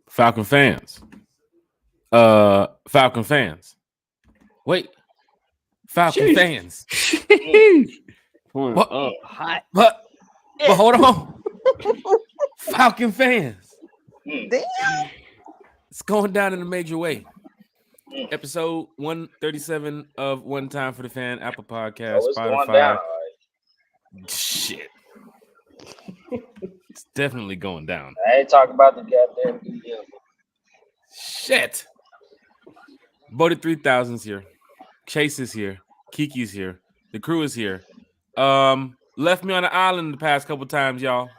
Falcon fans. Falcon fans. Wait. Falcon fans. What? Hot. But hold on. Falcon fans. Damn. It's going down in a major way. Episode 137 of One Time for the Fan, Apple Podcast, Spotify. Shit. It's definitely going down. I ain't talking about the goddamn DM. Shit. Bodie 3000's here. Chase is here. Kiki's here. The crew is here. Left me on an island the past couple times, y'all.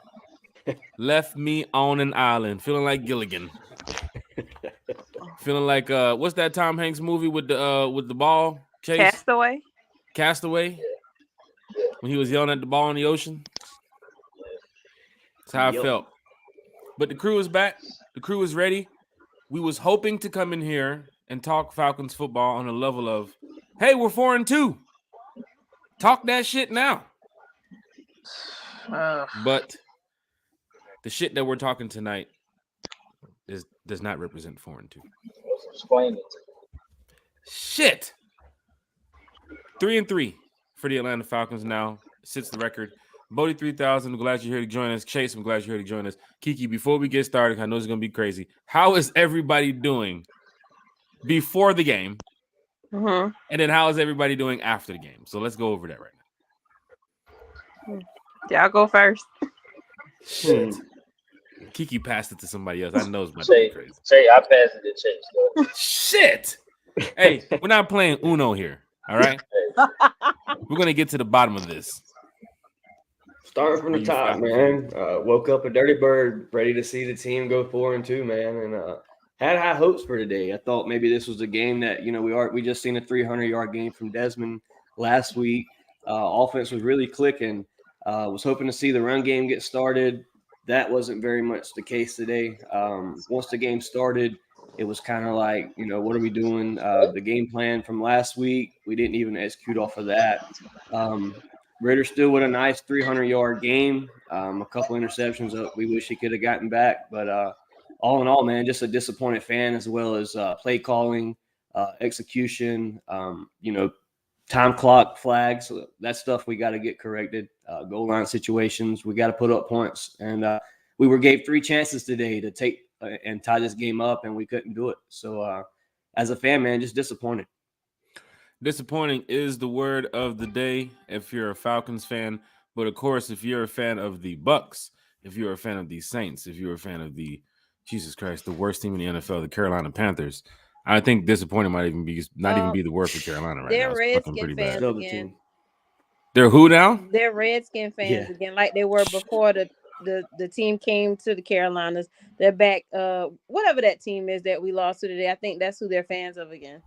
Left me on an island, feeling like Gilligan. Feeling like what's that Tom Hanks movie with the ball? Chase? Castaway. When he was yelling at the ball in the ocean. That's how I felt. But the crew is back. The crew is ready. We was hoping to come in here and talk Falcons football on a level of, hey, we're 4-2. Talk that shit now. But the shit that we're talking tonight does not represent 4-2. Explain it. Shit. 3-3 for the Atlanta Falcons now. Sits the record. Bodie 3000, I'm glad you're here to join us. Chase, I'm glad you're here to join us. Kiki, before we get started, I know it's going to be crazy. How is everybody doing before the game? Mm-hmm. And then how is everybody doing after the game? So let's go over that right now. Y'all go first. Shit. Kiki passed it to somebody else. I know it's about to be crazy. Say, I passed it to Chase, though. Shit. Hey, we're not playing Uno here. All right? We're going to get to the bottom of this. Starting from the top, man. Woke up a dirty bird, ready to see the team go 4-2, man, and had high hopes for today. I thought maybe this was a game that we just seen a 300-yard game from Desmond last week. Offense was really clicking. Was hoping to see the run game get started. That wasn't very much the case today. Once the game started, it was kind of like, what are we doing? The game plan from last week, we didn't even execute off of that. Raiders still with a nice 300-yard game, a couple interceptions that we wish he could have gotten back. But all in all, man, just a disappointed fan, as well as play calling, execution, time clock flags. That stuff we got to get corrected. Goal line situations, we got to put up points. And we were gave 3 chances today to take and tie this game up, and we couldn't do it. So as a fan, man, just disappointed. Disappointing is the word of the day if you're a Falcons fan. But, of course, if you're a fan of the Bucks, if you're a fan of the Saints, if you're a fan of the, Jesus Christ, the worst team in the NFL, the Carolina Panthers, I think disappointing might even be the word for Carolina right now. They're Redskin fans again. They're who now? They're Redskin fans again, like they were before the team came to the Carolinas. They're back. Whatever that team is that we lost to today, I think that's who they're fans of again.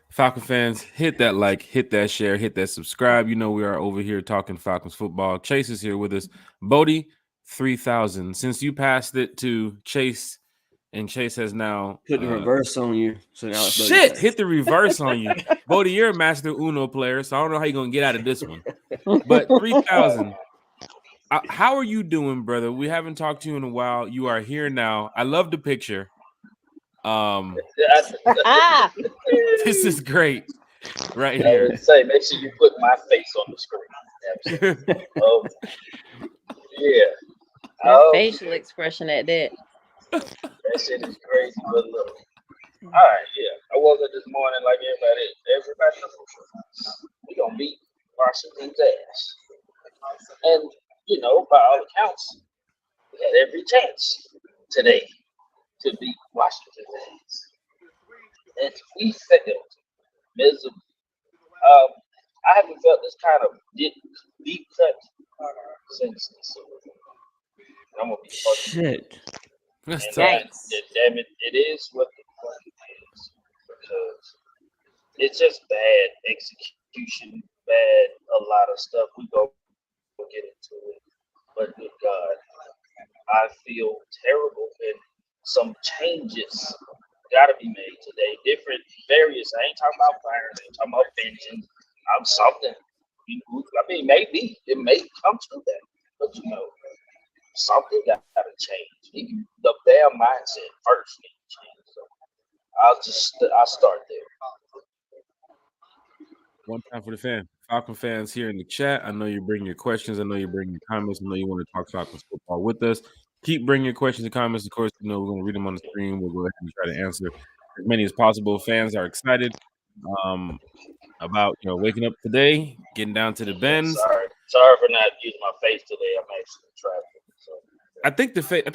Falcon fans, hit that like, hit that share, hit that subscribe. We are over here talking Falcons football. Chase is here with us. Bodie 3000. Since you passed it to Chase, and Chase has now put the reverse on you. So now it's shit, hit the reverse on you. Bodie, you're a master Uno player, so I don't know how you're gonna get out of this one. But 3000. How are you doing, brother? We haven't talked to you in a while. You are here now. I love the picture. This is great right here. Make sure you put my face on the screen. Facial expression at that. That shit is crazy, but look. All right, I woke up this morning like everybody knows. We gonna beat Washington's ass, and by all accounts, we had every chance today to beat Washington's ass. And we failed miserably. I haven't felt this kind of deep cut since the Super Bowl. I'm gonna be shit. That's tough. Damn it, it is what the fuck it is. Because it's just bad execution, bad a lot of stuff. We go get into it. But good God, I feel terrible, and some changes gotta be made today. Different, various. I ain't talking about fires. I ain't talking about pensions. I'm something. Maybe it may come to that, but something got to change. The their mindset first needs to change. So I'll start there. One time for the fan. Falcon fans here in the chat. I know you're bringing your questions. I know you're bringing your comments. I know you want to talk Falcons football with us. Keep bringing your questions and comments. Of course, we're going to read them on the screen. We'll go ahead and try to answer as many as possible. Fans are excited about waking up today, getting down to the bends. Sorry for not using my face today. I'm actually in traffic. So. I think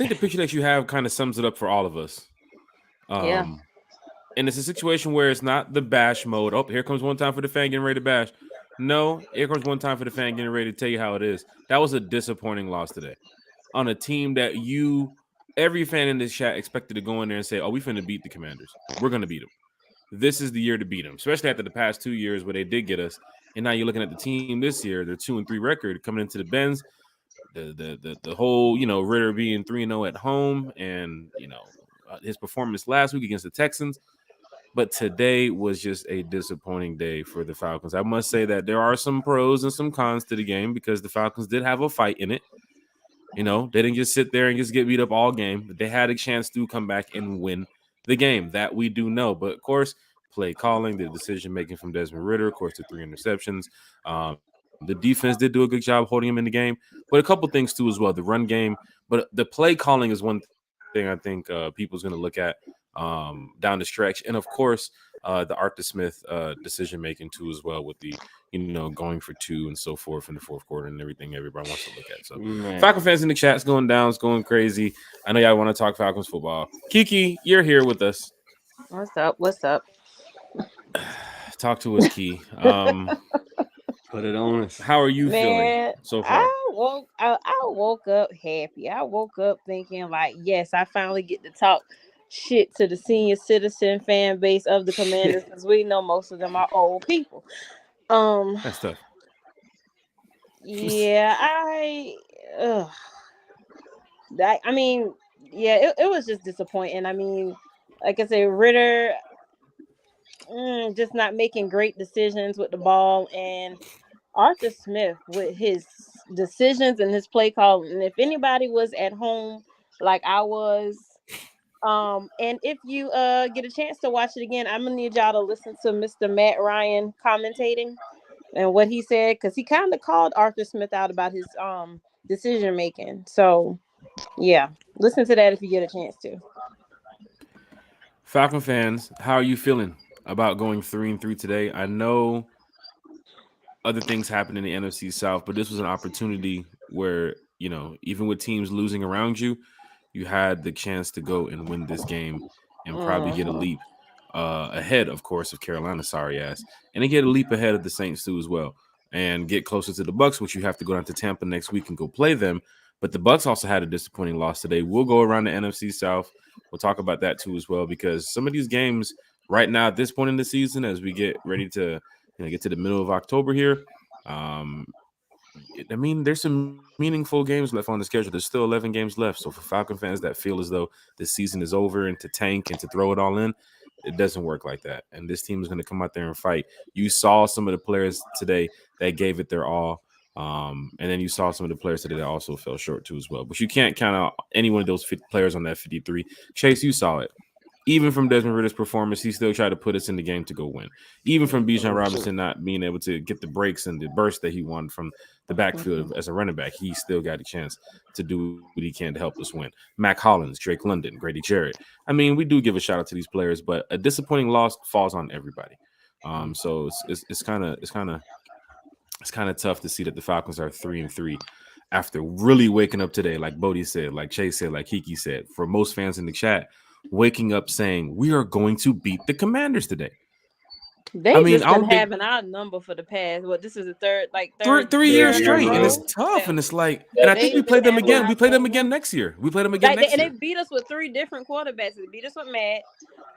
the picture that you have kind of sums it up for all of us. Yeah. And it's a situation where it's not the bash mode. Oh, here comes one time for the fan getting ready to bash. No, here comes one time for the fan getting ready to tell you how it is. That was a disappointing loss today on a team that every fan in this chat expected to go in there and say, oh, we finna beat the Commanders. We're going to beat them. This is the year to beat them, especially after the past 2 years where they did get us. And now you're looking at the team this year, their 2-3 record coming into the Benz. The whole, Ritter being 3-0 at home and, his performance last week against the Texans. But today was just a disappointing day for the Falcons. I must say that there are some pros and some cons to the game because the Falcons did have a fight in it. They didn't just sit there and just get beat up all game. But they had a chance to come back and win the game. That we do know. But, of course, play calling, the decision-making from Desmond Ritter, of course, the 3 interceptions. The defense did do a good job holding him in the game. But a couple things, too, as well. The run game. But the play calling is one thing I think people's going to look at down the stretch. And, of course, the Arthur Smith decision-making, too, as well with the, going for 2 and so forth in the fourth quarter and everything everybody wants to look at. So, Falcon fans in the chat's going down. It's going crazy. I know y'all want to talk Falcons football. Kiki, you're here with us. What's up? Talk to us, Key. Put it on us. How are you feeling so far? I woke up happy. I woke up thinking like, yes, I finally get to talk shit to the senior citizen fan base of the Commanders because we know most of them are old people. That's tough. Yeah, it was just disappointing. I mean, like I said, Ritter just not making great decisions with the ball, and Arthur Smith with his decisions and his play call. And if anybody was at home like I was, and if you get a chance to watch it again, I'm gonna need y'all to listen to Mr. Matt Ryan commentating and what he said, because he kind of called Arthur Smith out about his decision making. So yeah, listen to that if you get a chance to. Falcon fans, how are you feeling about going 3-3 today? I know other things happened in the NFC South, but this was an opportunity where, even with teams losing around you, you had the chance to go and win this game and probably get a leap ahead, of course, of Carolina, sorry ass, and then get a leap ahead of the Saints too as well, and get closer to the Bucs, which you have to go down to Tampa next week and go play them. But the Bucs also had a disappointing loss today. We'll go around the NFC South. We'll talk about that too as well, because some of these games right now at this point in the season, as we get ready to get to the middle of October here, there's some meaningful games left on the schedule. There's still 11 games left. So for Falcon fans that feel as though this season is over and to tank and to throw it all in, it doesn't work like that. And this team is going to come out there and fight. You saw some of the players today that gave it their all. And then you saw some of the players today that also fell short too as well. But you can't count out any one of those players on that 53. Chase, you saw it. Even from Desmond Ritter's performance, he still tried to put us in the game to go win. Even from Bijan Robinson not being able to get the breaks and the burst that he wanted from the backfield as a running back, he still got a chance to do what he can to help us win. Mac Hollins, Drake London, Grady Jarrett. I mean, we do give a shout out to these players, but a disappointing loss falls on everybody. So it's kind of tough to see that the Falcons are 3-3 after really waking up today, like Bodie said, like Chase said, like Kiki said. For most fans in the chat, waking up saying we are going to beat the Commanders today. They've been having our number for the past. This is the third 3 years straight, and it's tough. And it's like, and I think we play them again. We play them again next year. We play them again next year. And they beat us with 3 different quarterbacks. They beat us with Matt.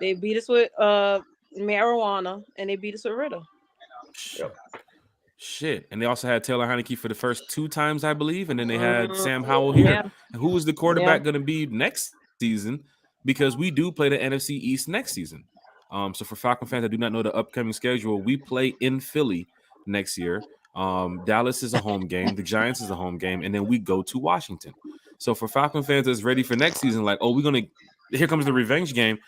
They beat us with Marijuana, and they beat us with Ritter. Shit. And they also had Taylor Heineke for the first 2 times, I believe, and then they had Sam Howell here. Yeah. And who is the quarterback going to be next season? Because we do play the NFC East next season. So for Falcon fans that do not know the upcoming schedule, we play in Philly next year. Dallas is a home game. The Giants is a home game. And then we go to Washington. So for Falcon fans that's ready for next season, like, oh, here comes the revenge game.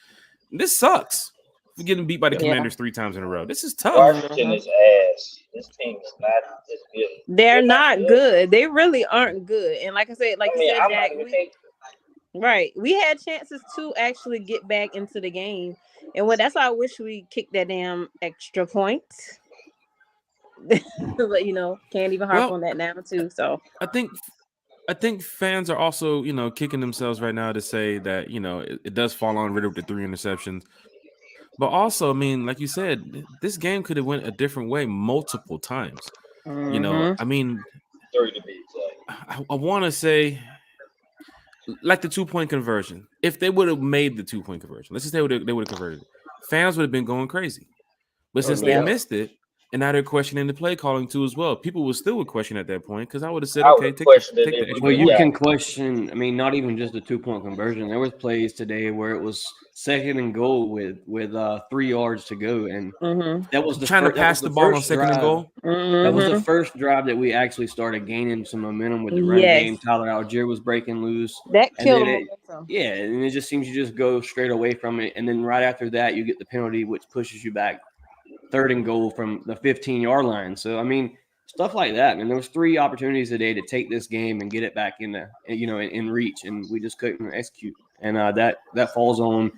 This sucks. We're getting beat by the Commanders 3 times in a row. This is tough. Washington is ass. This team is not as good. They're not good. They really aren't good. And like I said, Jack, we had chances to actually get back into the game. And that's why I wish we kicked that damn extra point. But can't even harp on that now too. So I think fans are also, kicking themselves right now to say that, it does fall on Ritter with the 3 interceptions. But also, I mean, like you said, this game could have went a different way multiple times. I mean, 30 to be exact. I want to say, like the 2-point conversion. If they would have made the 2-point conversion, let's just say they would have converted it, fans would have been going crazy. But since they missed it, and now they're questioning the play calling too as well. People will still question at that point because I would have said, okay, take the well, you can question. I mean, not even just the 2-point conversion. There was plays today where it was 2nd and goal with 3 yards to go, and that was trying to pass the ball on 2nd and goal. That was the first drive that we actually started gaining some momentum with the run game. Tyler Algier was breaking loose. That killed momentum. Yeah, and it just seems you just go straight away from it, and then right after that, you get the penalty, which pushes you back 3rd and goal from the 15-yard line. So, I mean, stuff like that. And there was 3 opportunities today to take this game and get it back in reach, and we just couldn't execute. And that falls on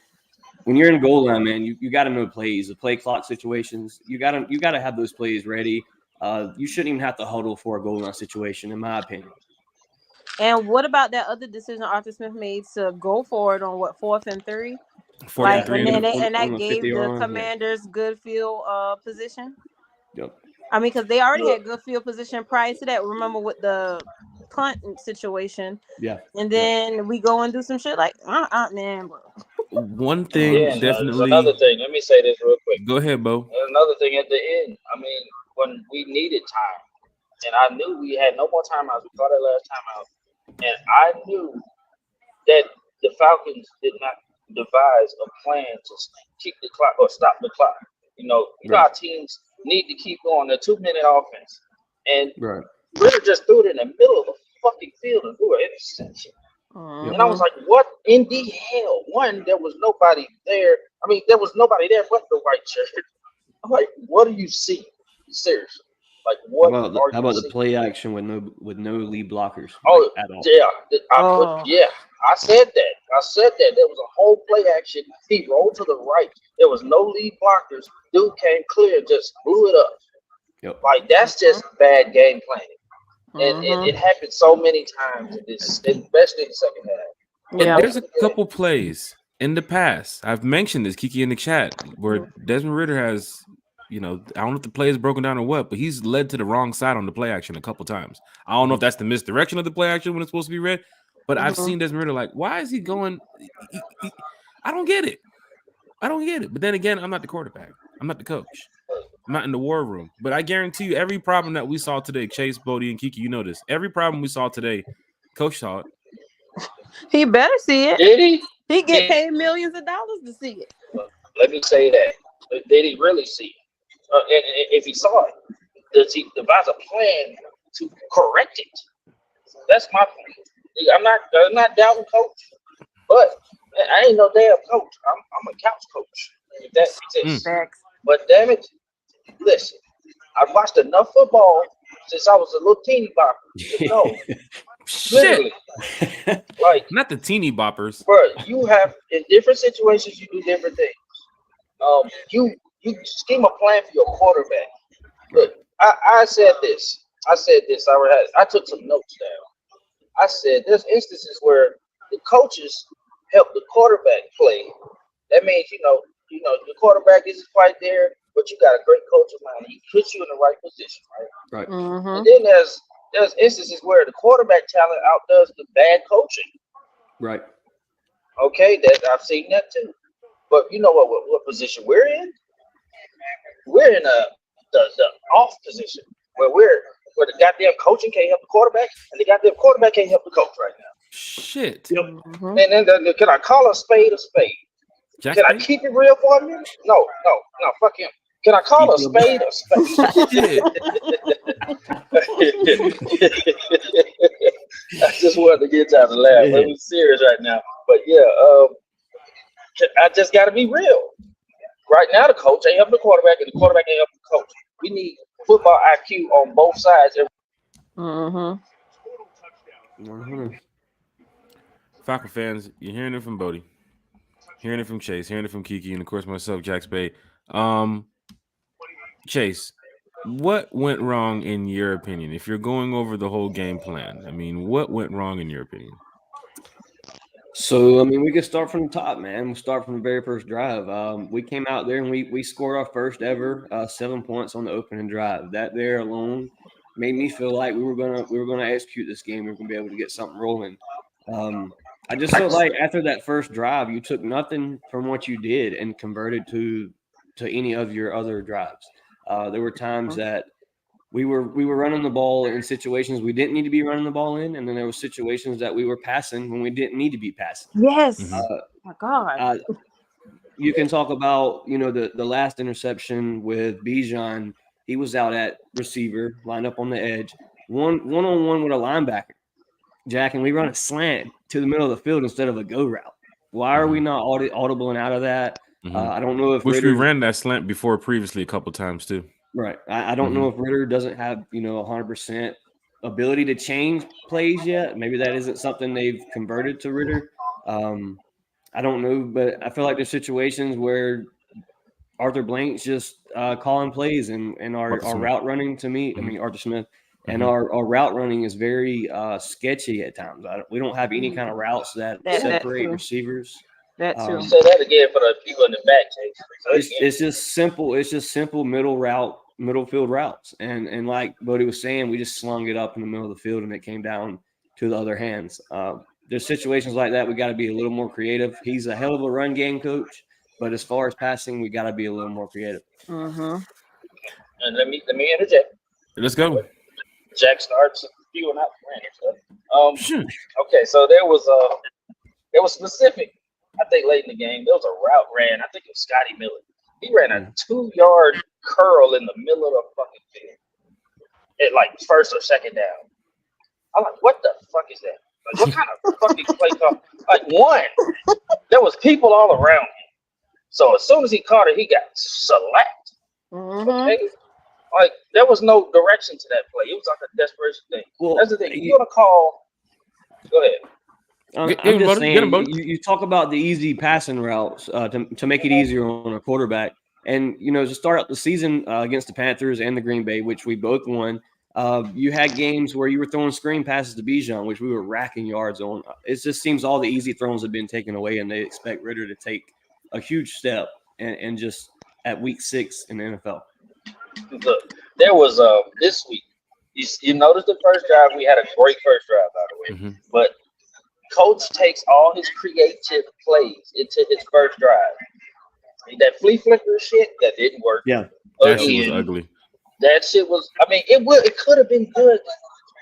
when you're in goal line, man. You got to know plays, the play clock situations. You got to have those plays ready. You shouldn't even have to huddle for a goal line situation, in my opinion. And what about that other decision Arthur Smith made to go for it on 4th and 3? And that gave the Commanders good field position. Yep. I mean, because they already had good field position prior to that. Remember with the punt situation. Yeah. And then we go and do some shit like, man, bro. One thing definitely. Another thing. Let me say this real quick. Go ahead, Bo. Another thing at the end. I mean, when we needed time, and I knew we had no more timeouts. We called that last timeout, and I knew that the Falcons did not devise a plan to keep the clock or stop the clock. Our teams need to keep going. A 2-minute offense, and Ritter just threw it in the middle of the fucking field and threw an interception. And I was like, "What in the hell?" One, there was nobody there. I mean, there was nobody there but the white shirt. I'm like, "What do you see? Seriously." Like, what? How about the play action with no lead blockers? Oh, at all? Yeah. I said that. There was a whole play action. He rolled to the right. There was no lead blockers. Dude came clear, just blew it up. Yep. Like, that's just bad game planning. And it happened so many times, especially in the second half. Yeah. There's a couple plays in the past. I've mentioned this, Kiki, in the chat, where Desmond Ritter has, I don't know if the play is broken down or what, but he's led to the wrong side on the play action a couple times. I don't know if that's the misdirection of the play action when it's supposed to be read, but I've seen Desmond Ritter like, why is he going? I don't get it. But then again, I'm not the quarterback. I'm not the coach. I'm not in the war room. But I guarantee you, every problem that we saw today, Chase, Bodie, and Kiki, you know this. Every problem we saw today, Coach saw it. He better see it. Did he? He get paid millions of dollars to see it. Let me say that. Did he really see it? And if he saw it, does he devise a plan to correct it? That's my point. I'm not doubting Coach, but I ain't no damn coach. I'm a couch coach. If that exists. But damn it, listen, I've watched enough football since I was a little teeny bopper to know. Shit. Like, not the teeny boppers. Bro, you have, in different situations, you do different things. You scheme a plan for your quarterback. Look, I said this. I took some notes down. I said there's instances where the coaches help the quarterback play. That means, the quarterback isn't quite there, but you got a great coach of mine. He puts you in the right position, right? Right. Mm-hmm. And then there's instances where the quarterback talent outdoes the bad coaching. Right. Okay, I've seen that too. But you know what position we're in? We're in the off position where the goddamn coaching can't help the quarterback, and the goddamn quarterback can't help the coach right now. Shit. Yep. Mm-hmm. And then can I call a spade a spade? Can I keep it real for a minute? No, fuck him. Can I call a spade a spade? I just wanted to get y'all to laugh. Yeah. It was serious right now. But yeah, I just got to be real. Right now, the coach ain't helping the quarterback, and the quarterback ain't helping the coach. We need football IQ on both sides. Falcon fans, you're hearing it from Bodie, hearing it from Chase, hearing it from Kiki, and of course myself, Jack Spade. Chase, what went wrong in your opinion? If you're going over the whole game plan, I mean, what went wrong in your opinion? So, I mean, we could start from the top, man. We'll start from the very first drive. We came out there and we scored our first ever 7 points on the opening drive. That there alone made me feel like we were gonna execute this game. We were gonna be able to get something rolling. I just felt like after that first drive, you took nothing from what you did and converted to any of your other drives. There were times that we were running the ball in situations we didn't need to be running the ball in, and then there were situations that we were passing when we didn't need to be passing. Yes. Oh my God. You can talk about, the last interception with Bijan. He was out at receiver, lined up on the edge, one-on-one with a linebacker, Jack, and we run a slant to the middle of the field instead of a go route. Why are we not audibling out of that? I don't know if we Ritter ran that slant before previously a couple times too. Right. I don't know if Ritter doesn't have, 100% ability to change plays yet. Maybe that isn't something they've converted to Ritter. I don't know, but I feel like there's situations where Arthur Blank's just calling plays and our route running to me. I mean, Arthur Smith. And our route running is very sketchy at times. We don't have any kind of routes that separate receivers. That too. Say that again for the people in the back, Chase. It's just simple. It's just simple middle field routes. And like Bodie was saying, we just slung it up in the middle of the field and it came down to the other hands. There's situations like that. We got to be a little more creative. He's a hell of a run game coach, but as far as passing, we got to be a little more creative. And let me interject. Let's go. Jack starts spewing out random stuff. Okay, so there was specific. I think late in the game, there was a route ran. I think it was Scotty Miller. He ran a 2-yard curl in the middle of the fucking field at like first or second down. I'm like, what the fuck is that? Like, what kind of fucking play call? Like, one, there was people all around him. So as soon as he caught it, he got shellacked. Okay? Like, there was no direction to that play. It was like a desperation thing. Well, that's the thing. You're going to call. Go ahead. I'm just saying, you talk about the easy passing routes to make it easier on a quarterback. And, to start out the season against the Panthers and the Green Bay, which we both won, you had games where you were throwing screen passes to Bijan, which we were racking yards on. It just seems all the easy throws have been taken away, and they expect Ritter to take a huge step and just at week 6 in the NFL. Look, there was this week. You noticed the first drive, we had a great first drive, by the way. But coach takes all his creative plays into his first drive. That flea flicker shit, that didn't work. Yeah, that shit was ugly. That shit was. I mean, it could have been good.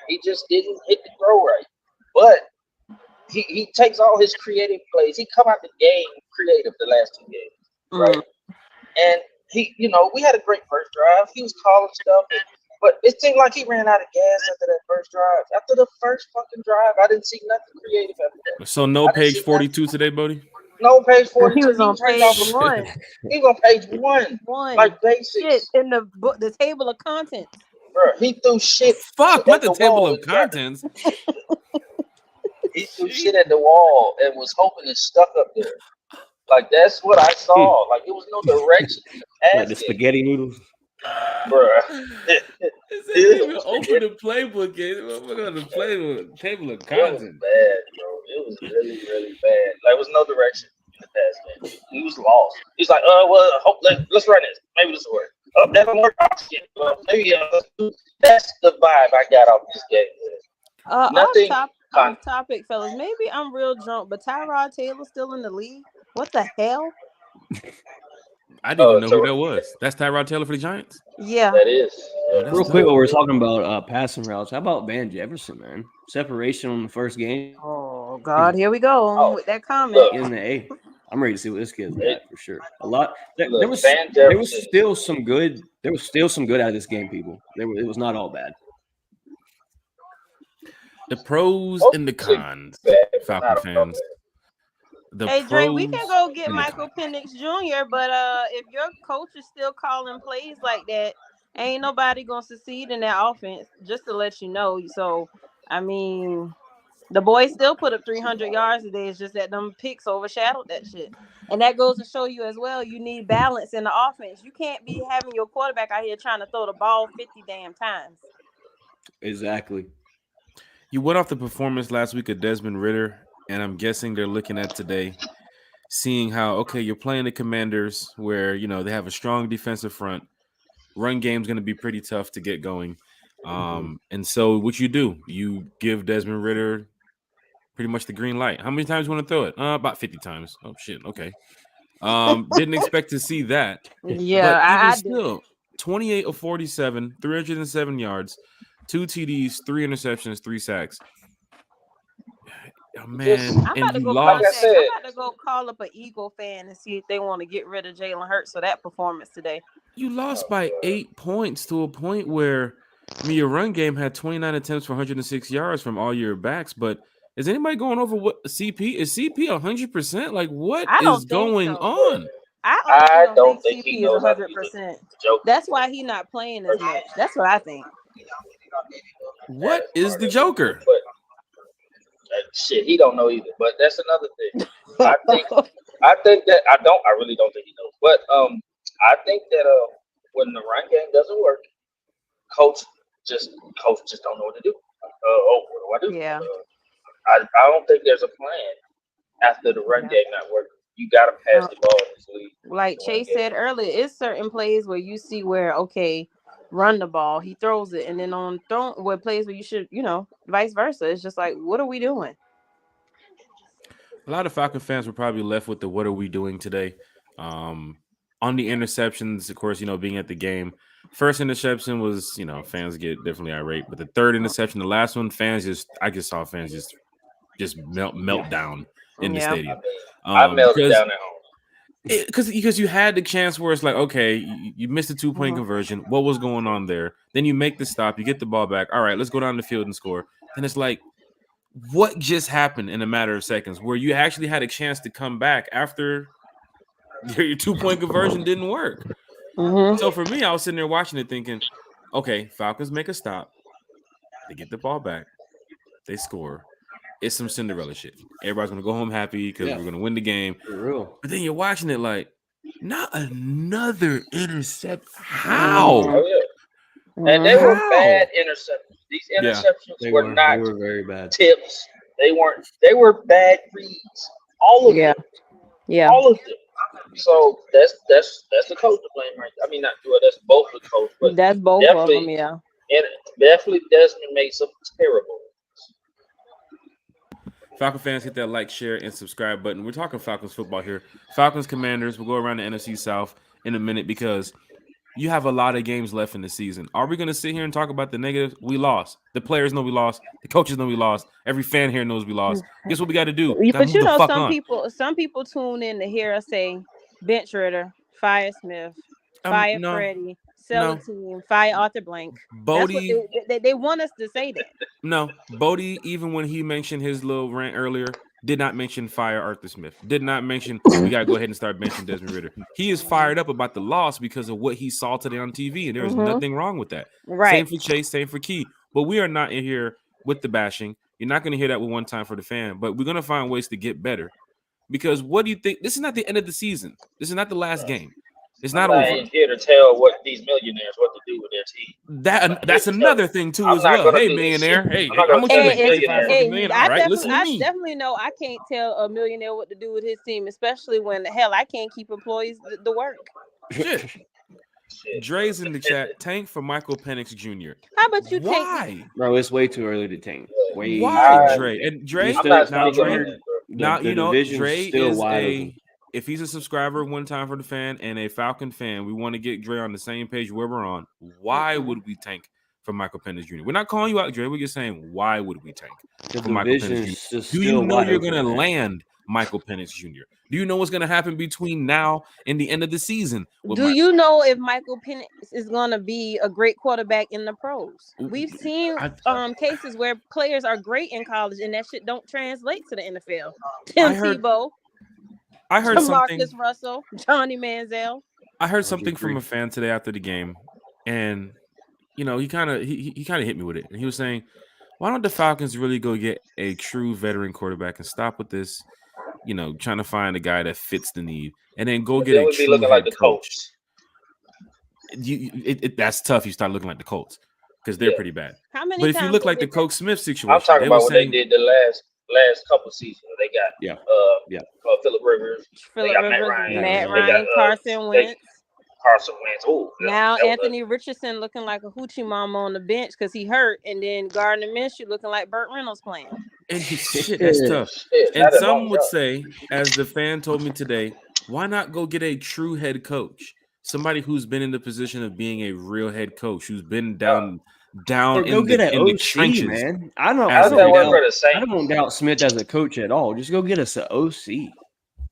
He just didn't hit the throw right. But he takes all his creative plays. He come out the game creative the last 2 games, right? And he, we had a great first drive. He was calling stuff. But it seemed like he ran out of gas after that first drive. After the first fucking drive, I didn't see nothing creative after that. So no page 42 today, Bodie? No page 42. He was on page 1. He was on page 1. Like basics. Shit in the book, the table of contents. Bro, he threw shit. Fuck, not the table of contents. He threw shit at the wall and was hoping it stuck up there. Like, that's what I saw. Like, it was no direction. Like the spaghetti noodles. Bro. It even open the playbook game. We're on the playbook table of contents. It was bad, bro. It was really, really bad. Like, there was no direction in the pass game. He was lost. He's like, let's run this. Maybe this will work. That don't work. Shit. Maybe that's the vibe I got off this game. Nothing. Off topic, fellas. Maybe I'm real drunk, but Tyrod Taylor's still in the league. What the hell? I didn't know who that was. That's Tyrod Taylor for the Giants? Yeah. That is. Real quick, while we're talking about passing routes, how about Van Jefferson, man? Separation on the first game. Oh, God. Here we go with that comment. In the A. I'm ready to see what this kid's got for sure. A lot. There was still some good out of this game, people. It was not all bad. The pros and the cons, Falcon fans. Hey Dre, we can go get Michael Penix Jr., but if your coach is still calling plays like that, ain't nobody gonna succeed in that offense. Just to let you know. So, I mean, the boys still put up 300 yards today. It's just that them picks overshadowed that shit, and that goes to show you as well. You need balance in the offense. You can't be having your quarterback out here trying to throw the ball 50 damn times. Exactly. You went off the performance last week of Desmond Ridder, and I'm guessing they're looking at today, seeing how, okay, you're playing the Commanders where, they have a strong defensive front. Run game's going to be pretty tough to get going. And so what you do, you give Desmond Ridder pretty much the green light. How many times you want to throw it? About 50 times. Oh, shit. Okay. Didn't expect to see that. Yeah, but I still, 28 of 47, 307 yards, 2 TDs, 3 interceptions, 3 sacks. Oh, man, I'm about to go call up an Eagle fan and see if they want to get rid of Jalen Hurts for that performance today. You lost by 8 points to a point where, your run game had 29 attempts for 106 yards from all your backs. But is anybody going over what CP? Is CP 100%? Like, what is going on? I don't think CP is 100%. That's why he's not playing as much. That's what I think. What is the Joker? Shit, he don't know either. But that's another thing. I really don't think he knows. But I think that when the run game doesn't work, coach just don't know what to do. What do I do? Yeah. I don't think there's a plan after the run game not working. You got to pass the ball in this league. Like Chase said earlier, it's certain plays where you see where, okay, run the ball, he throws it, and then on plays where you should, vice versa. It's just like, what are we doing? A lot of Falcon fans were probably left with the what are we doing today? On the interceptions, of course, being at the game. First interception was, fans get definitely irate, but the third interception, the last one, I just saw fans just melt down in the stadium. I melted down at home. Because you had the chance where it's like, okay, you missed a 2-point conversion. What was going on there? Then you make the stop, you get the ball back. All right, let's go down the field and score. And it's like, what just happened in a matter of seconds where you actually had a chance to come back after your 2-point conversion didn't work? So for me, I was sitting there watching it thinking, okay, Falcons make a stop. They get the ball back. They score. It's some Cinderella shit. Everybody's going to go home happy because we're going to win the game. For real. But then you're watching it like, not another intercept. How? Oh, yeah. And they were bad interceptions. These interceptions were very bad. Tips. They were bad reads. All of them. Yeah. All of them. So that's the coach to blame, right? I mean, that's both the coach, but that's both of them, yeah. And definitely Desmond made some terrible. Falcon fans, hit that like, share, and subscribe button. We're talking Falcons football here. Falcons Commanders. We'll go around the NFC South in a minute because you have a lot of games left in the season. Are we going to sit here and talk about the negatives? We lost. The players know we lost. The coaches know we lost. Every fan here knows we lost. Guess what we got to do? But some people tune in to hear us say, bench Ridder, fire Smith, fire Freddie, sell the team, fire Arthur Blank. Bodie, they want us to say that. No, Bodie, even when he mentioned his little rant earlier, did not mention fire Arthur Smith. Did not mention we got to go ahead and start benching Desmond Ridder. He is fired up about the loss because of what he saw today on TV, and there is nothing wrong with that. Right. Same for Chase, same for Key. But we are not in here with the bashing. You're not going to hear that with one time for the fan, but we're going to find ways to get better. Because what do you think? This is not the end of the season. This is not the last game. It's not over. I ain't here to tell these millionaires what to do with their team. That's another thing too as well. Hey, millionaire. Hey, how much you make? I definitely know I can't tell a millionaire what to do with his team, especially when I can't keep employees to work. Shit. Dre's in the chat. Tank for Michael Penix Jr. How about you tank? Why? Bro, it's way too early to tank. Why, Dre? And Dre, now you know, Dre is if he's a subscriber one time for the fan and a Falcon fan, we want to get Dre on the same page where we're on. Why would we tank for Michael Penix Jr.? We're not calling you out, Dre. We're just saying, why would we tank for Michael Penix Jr.? Do you know you're going to land Michael Penix Jr.? Do you know what's going to happen between now and the end of the season? Do you know if Michael Penix is going to be a great quarterback in the pros? We've seen cases where players are great in college and that shit don't translate to the NFL. Tim Tebow. I heard something. Marcus Russell, Johnny Manziel. I heard something from a fan today after the game, and he kind of hit me with it. And he was saying, "Why don't the Falcons really go get a true veteran quarterback and stop with this? Trying to find a guy that fits the need, and then go get a true head coach." That's tough. You start looking like the Colts because they're pretty bad. But if you look like the Coach Smith situation, I'm talking about what they did the last couple seasons. They got Phillip Rivers, Matt Ryan, Carson Wentz. Ooh, now Anthony Richardson looking like a hoochie mama on the bench because he hurt, and then Gardner Minshew looking like Burt Reynolds playing. And that's tough. And some would say, as the fan told me today, why not go get a true head coach? Somebody who's been in the position of being a real head coach, who's been down in the trenches. Man. I don't doubt Smith as a coach at all. Just go get us an OC.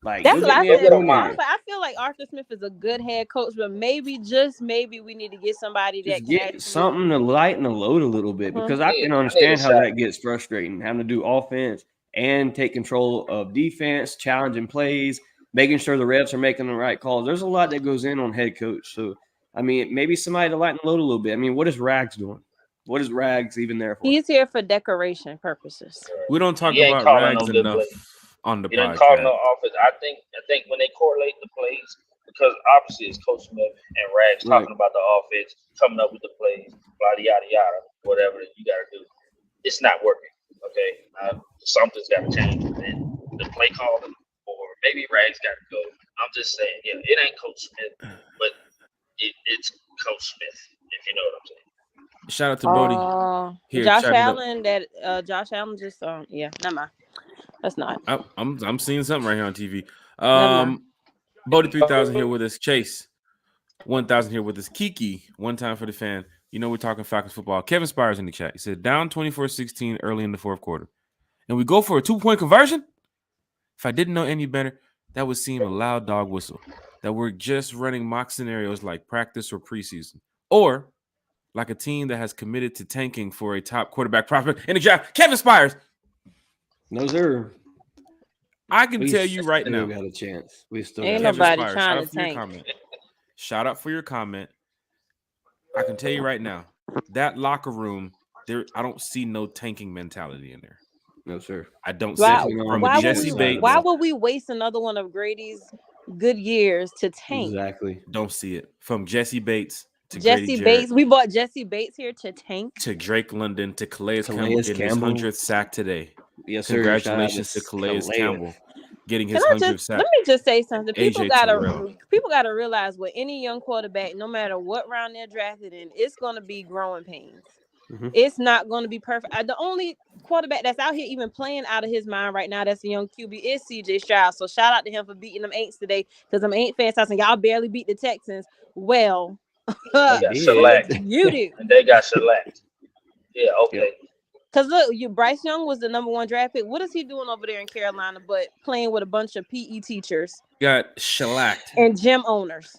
That's what I said. I feel like Arthur Smith is a good head coach, but maybe we need to get somebody that can something to lighten the load a little bit, because I can understand how that gets frustrating, having to do offense and take control of defense, challenging plays, making sure the refs are making the right calls. There's a lot that goes in on head coach. So, I mean, maybe somebody to lighten the load a little bit. I mean, what is Rags doing? What is Rags even there for? He's here for decoration purposes. We don't talk about Rags enough on the podcast. Call no offense. I think when they correlate the plays, because obviously it's Coach Smith and Rags talking about the offense, coming up with the plays, yada yada yada, whatever you got to do. It's not working. Okay, something's got to change. And the play calling, or maybe Rags got to go. I'm just saying, it ain't Coach Smith, but it's Coach Smith, if you know what I'm saying. Shout out to Bodie. Josh Allen just never mind. That's not. I'm seeing something right here on TV. Bodie 3000 here with us. Chase 1000 here with us. Kiki, one time for the fan. We're talking Falcons football. Kevin Spires in the chat. He said down 24-16 early in the fourth quarter, and we go for a 2-point conversion. If I didn't know any better, that would seem a loud dog whistle. That we're just running mock scenarios like practice or preseason, or like a team that has committed to tanking for a top quarterback prospect in the draft. Kevin Spires. No, sir. I can tell you right now. We got a chance. We still ain't nobody trying to tank. Shout out for your comment. I can tell you right now, that locker room, I don't see no tanking mentality in there. No, sir. I don't see it from Jesse Bates. Why would we waste another one of Grady's good years to tank? Exactly. Don't see it. From Jesse Bates to Jesse Bates. We bought Jesse Bates here to tank. To Drake London, to Calais Campbell getting his 100th sack today. Yes, sir. Congratulations to Calais Campbell getting his 100th sack. Let me just say something. People gotta realize with any young quarterback, no matter what round they're drafted in, it's gonna be growing pains. Mm-hmm. It's not going to be perfect. The only quarterback that's out here even playing out of his mind right now that's a young QB is CJ Stroud. So shout out to him for beating them Aints today, because them Ain't fans saying y'all barely beat the Texans. Well, they got shellacked. You do. And they got shellacked. Yeah, okay. Because look, Bryce Young was the number 1 draft pick. What is he doing over there in Carolina but playing with a bunch of PE teachers? Got shellacked. And gym owners.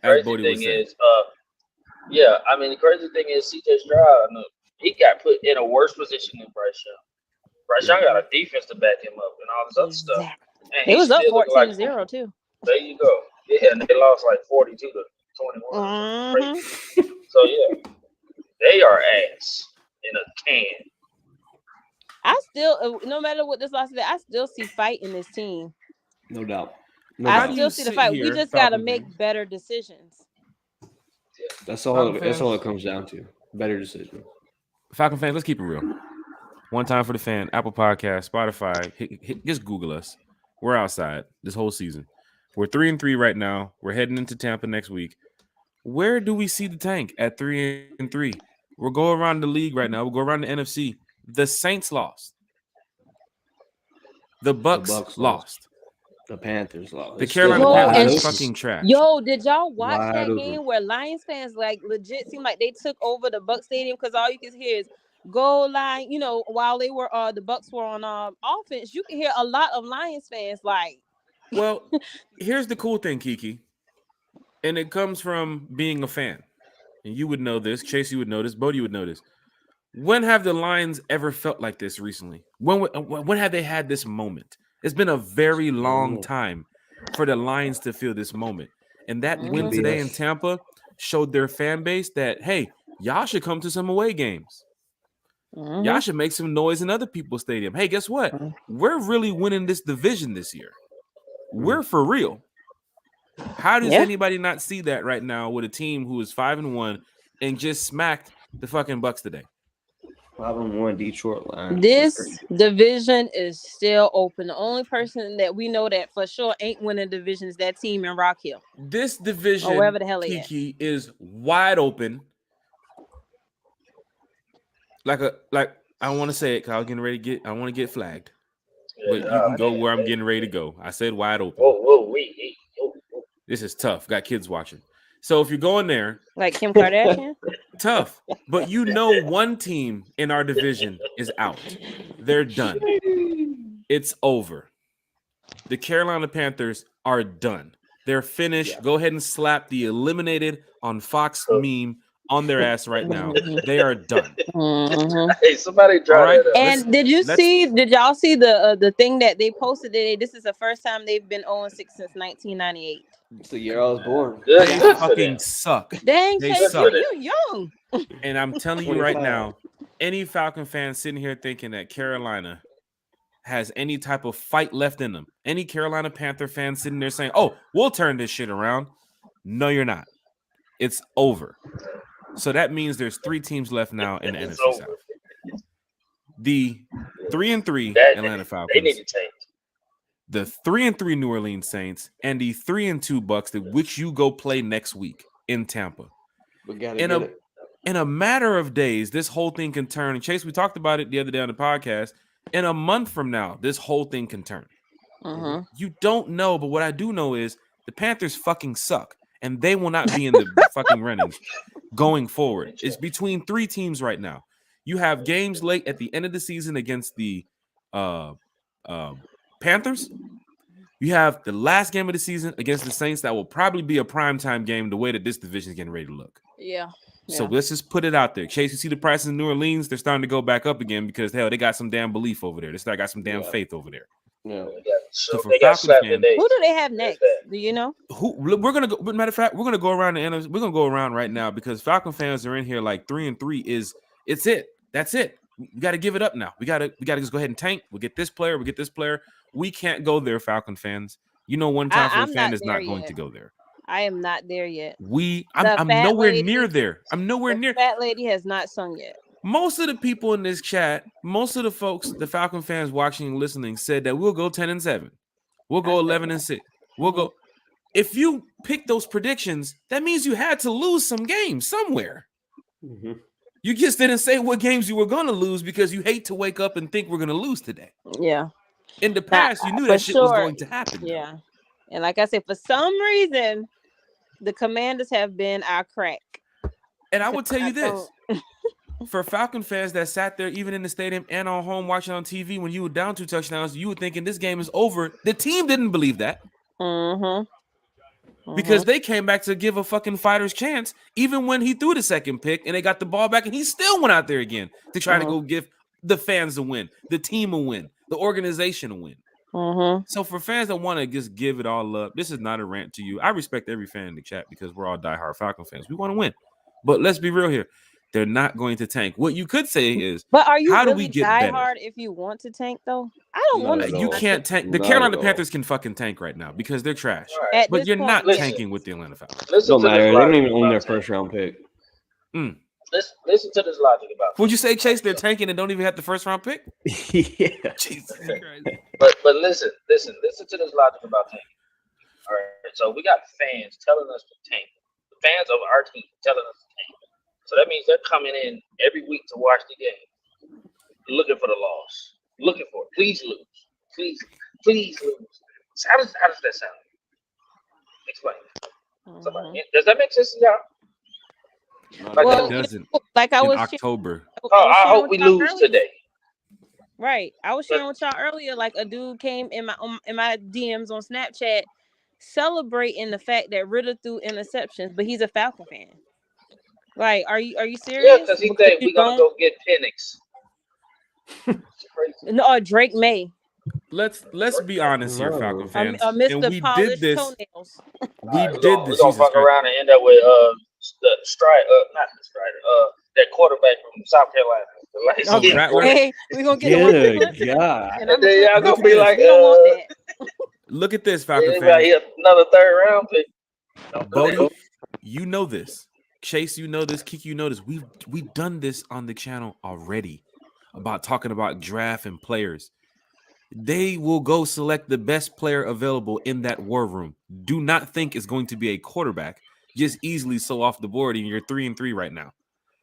Crazy thing is, the crazy thing is CJ Stroud, he got put in a worse position than Bryce Young. Bryce Young got a defense to back him up and all this other stuff. And he was up 14-0 too. There you go. Yeah, and they lost like 42-21. Mm-hmm. So they are ass in a can. I still, no matter what this loss is, I still see fight in this team. No doubt. I still see the fight. We just got to make better decisions. That's all it comes down to. Better decision. Falcon fans, let's keep it real. One time for the fan, Apple Podcast, Spotify, just Google us. We're outside this whole season. We're 3-3 right now. We're heading into Tampa next week. Where do we see the tank at 3-3? We'll go around the league right now. We'll go around the NFC. The Saints lost. The Bucks lost. The Panthers lost. The Carolina Panthers fucking trash. Yo, did y'all watch that game where Lions fans legit seemed like they took over the Bucs stadium, because all you can hear is goal line, while they were the Bucks were on offense, you can hear a lot of Lions fans like. Well, here's the cool thing, Kiki, and it comes from being a fan. And you would know this, Chase, you would know this, Bodie would know this. When have the Lions ever felt like this recently? When have they had this moment? It's been a very long time for the Lions to feel this moment. And that win today in Tampa showed their fan base that, hey, y'all should come to some away games. Y'all should make some noise in other people's stadium. Hey, guess what? We're really winning this division this year. We're for real. How does anybody not see that right now with a team who is 5-1 and just smacked the fucking Bucks today? 5-1 Detroit Lions. This division is still open. The only person that we know that for sure ain't winning division is that team in Rock Hill. This division, or wherever the hell Kiki, is wide open. Like I want to say it because I was getting ready to get. I want to get flagged, but you can go where I'm getting ready to go. I said wide open. Whoa. This is tough. Got kids watching. So if you're going there, like Kim Kardashian, tough. But one team in our division is out. They're done. It's over. The Carolina Panthers are done. They're finished. Yeah. Go ahead and slap the eliminated on Fox meme on their ass right now. They are done. Hey, somebody drive that up. And did y'all see the thing that they posted today? This is the first time they've been 0-6 since 1998. It's the year I was born. They fucking suck. Dang, they suck. You young. And I'm telling you right now, any Falcon fan sitting here thinking that Carolina has any type of fight left in them, any Carolina Panther fan sitting there saying, "Oh, we'll turn this shit around." No, you're not. It's over. So that means there's 3 teams left now in the NFC South. The 3-3 Atlanta Falcons. They need to change. The 3-3 New Orleans Saints and the 3-2 Bucks, which you go play next week in Tampa. In a matter of days, this whole thing can turn. And Chase, we talked about it the other day on the podcast. In a month from now, this whole thing can turn. You don't know, but what I do know is the Panthers fucking suck, and they will not be in the fucking runnings going forward. It's between 3 teams right now. You have games late at the end of the season against the Panthers. You have the last game of the season against the Saints. That will probably be a primetime game the way that this division is getting ready to look. Yeah. So let's just put it out there. Chase, you see the prices in New Orleans? They're starting to go back up again because, hell, they got some damn belief over there. They got some damn faith over there. Yeah. So for Falcons fans, who do they have next? Do you know? We're gonna go. Matter of fact, we're gonna go around the NFC. We're gonna go around right now because Falcon fans are in here like 3-3 is it's it. That's it. We got to give it up now. We gotta just go ahead and tank. We'll get this player. We can't go there, Falcon fans. You know, one time for a fan is not going to go there. I am not there yet. I'm nowhere near there. I'm nowhere near. That lady has not sung yet. Most of the people in this chat, most of the folks, the Falcon fans watching and listening, said that we'll go 10-7. We'll go 11-6. We'll go. If you pick those predictions, that means you had to lose some games somewhere. You just didn't say what games you were going to lose because you hate to wake up and think we're going to lose today. Yeah. In the past, you knew that shit was going to happen. Yeah. And like I said, for some reason, the Commanders have been our crack. And I will tell you this. For Falcon fans that sat there even in the stadium and on home watching on TV when you were down 2 touchdowns, you were thinking this game is over. The team didn't believe that. Because they came back to give a fucking fighter's chance even when he threw the second pick and they got the ball back and he still went out there again to try to go give the fans a win, the team a win, the organization a win. So for fans that want to just give it all up, this is not a rant to you. I respect every fan in the chat because we're all diehard Falcon fans. We want to win. But let's be real here. They're not going to tank. What you could say is, but are you how really do we get diehard better? if you want to tank though? I don't want to. You can't tank. The Carolina Panthers can fucking tank right now because they're trash. But you're not tanking with the Atlanta Falcons. Don't matter. They don't even own their first round pick. Listen to this logic about. Would you say, Chase, they're tanking and don't even have the first round pick? Yeah. Jesus Christ. But listen to this logic about tanking. All right. So we got fans telling us to tank. The fans of our team telling us to tank. So that means they're coming in every week to watch the game, looking for the loss, looking for it. Please lose, please lose. So how does that sound? Explain. Somebody, does that make sense to y'all? It doesn't. Like I was October. I hope we lose today. Right. I was sharing with y'all earlier, like a dude came in my DMs on Snapchat celebrating the fact that Ritter threw interceptions, but he's a Falcon fan. Like, are you serious? Yeah, because he think we're gonna go get Penix. No, Drake May. Let's be honest here, Falcon fans. Mr. And we Polished did this. Toenails. We did this. We're gonna fuck around and end up with the Strider, not the Strider, that quarterback from South Carolina. Hey, we're gonna get Good God. and then y'all gonna be like, we don't want that. Look at this, Falcon fans. Another third round pick. Bodie, you know this. Chase, you know this. Kiki, you know this. We've done this on the channel already about talking about draft and players. They will go select the best player available in that war room. Do not think it's going to be a quarterback just easily so off the board, and you're 3-3 right now.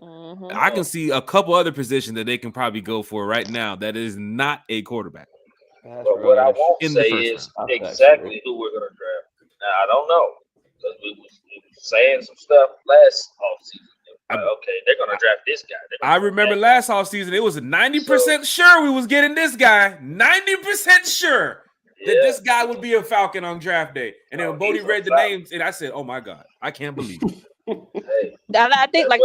Mm-hmm. I can see a couple other positions that they can probably go for right now that is not a quarterback. But what I won't say is exactly who we're going to draft. Now, I don't know, because we was saying some stuff last offseason. Okay, they're going to draft this guy. I remember last offseason, it was 90% sure we was getting this guy. 90% sure that this guy would be a Falcon on draft day. And then when Bodie read the names, and I said, oh, my God, I can't believe it. I think like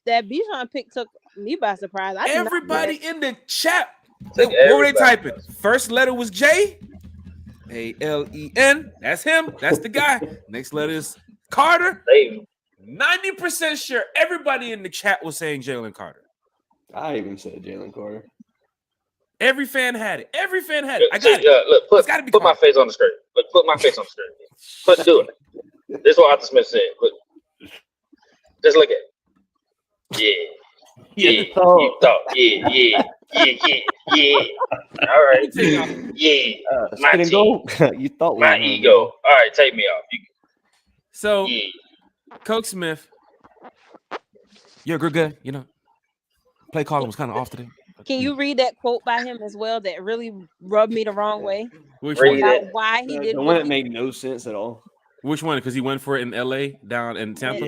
that Bijan pick took me by surprise. Everybody in the chat, what were they typing? First letter was J, A-L-E-N. That's him. That's the guy. Next letter is Carter. 90% sure everybody in the chat was saying Jalen Carter. I even said Jalen Carter. Every fan had it. I got it. Look, put my face on the screen. Put my face on the screen. Do it. This is what Arthur Smith said. Look. Just look at it. Yeah. You thought. Yeah. All right. Yeah. My team. You thought my ego. All right, take me off. So, Coach Smith, you're a good guy. You know, play calling was kind of off today. Can you read that quote by him as well that really rubbed me the wrong way? Which one? About why he did the one that made no sense at all. Which one? Because he went for it in LA, down in Tampa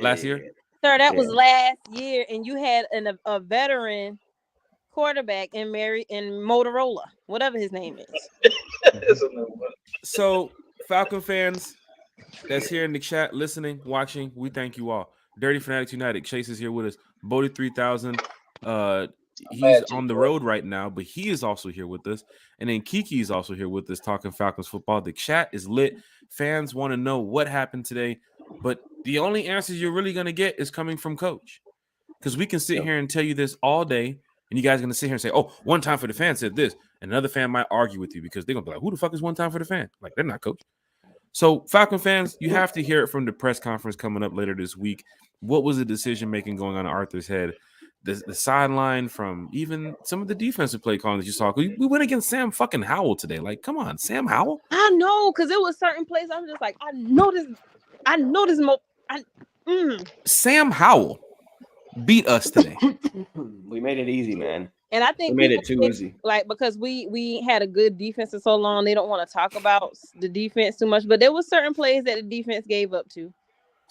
last year? Sir, that was last year, and you had a veteran quarterback in Motorola, whatever his name is. So, Falcon fans that's here in the chat, listening, watching, we thank you all. Dirty Fanatics United, Chase is here with us. Bodie 3000, he's on the road right now, but he is also here with us. And then Kiki is also here with us talking Falcons football. The chat is lit. Fans want to know what happened today, but the only answers you're really going to get is coming from Coach. Because we can sit here and tell you this all day, and you guys are going to sit here and say, oh, one time for the fan said this. And another fan might argue with you because they're going to be like, who the fuck is one time for the fan? Like, they're not Coach. So, Falcon fans, you have to hear it from the press conference coming up later this week. What was the decision-making going on in Arthur's head? The sideline from even some of the defensive play calling that you saw. We went against Sam fucking Howell today. Like, come on, Sam Howell. I know, because it was certain places I'm just like, I know this. Sam Howell beat us today. We made it easy, man. And I think we made it too easy. Like, because we had a good defense for so long, they don't want to talk about the defense too much. But there was certain plays that the defense gave up to.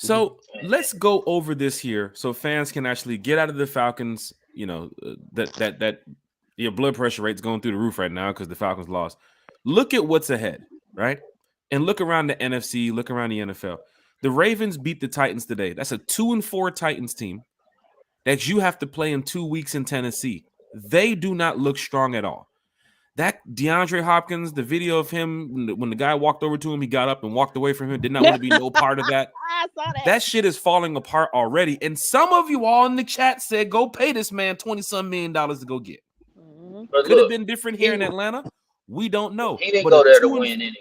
So let's go over this here so fans can actually get out of the Falcons, you know, that your blood pressure rate's going through the roof right now because the Falcons lost. Look at what's ahead, right? And look around the NFC, look around the NFL. The Ravens beat the Titans today. That's a 2-4 Titans team that you have to play in 2 weeks in Tennessee. They do not look strong at all. That DeAndre Hopkins, the video of him, when the guy walked over to him, he got up and walked away from him. Did not want to be no part of that. I saw that. That shit is falling apart already. And some of you all in the chat said, go pay this man $20-some million to go get. Could have been different here in Atlanta. We don't know. He didn't go there to win anyway.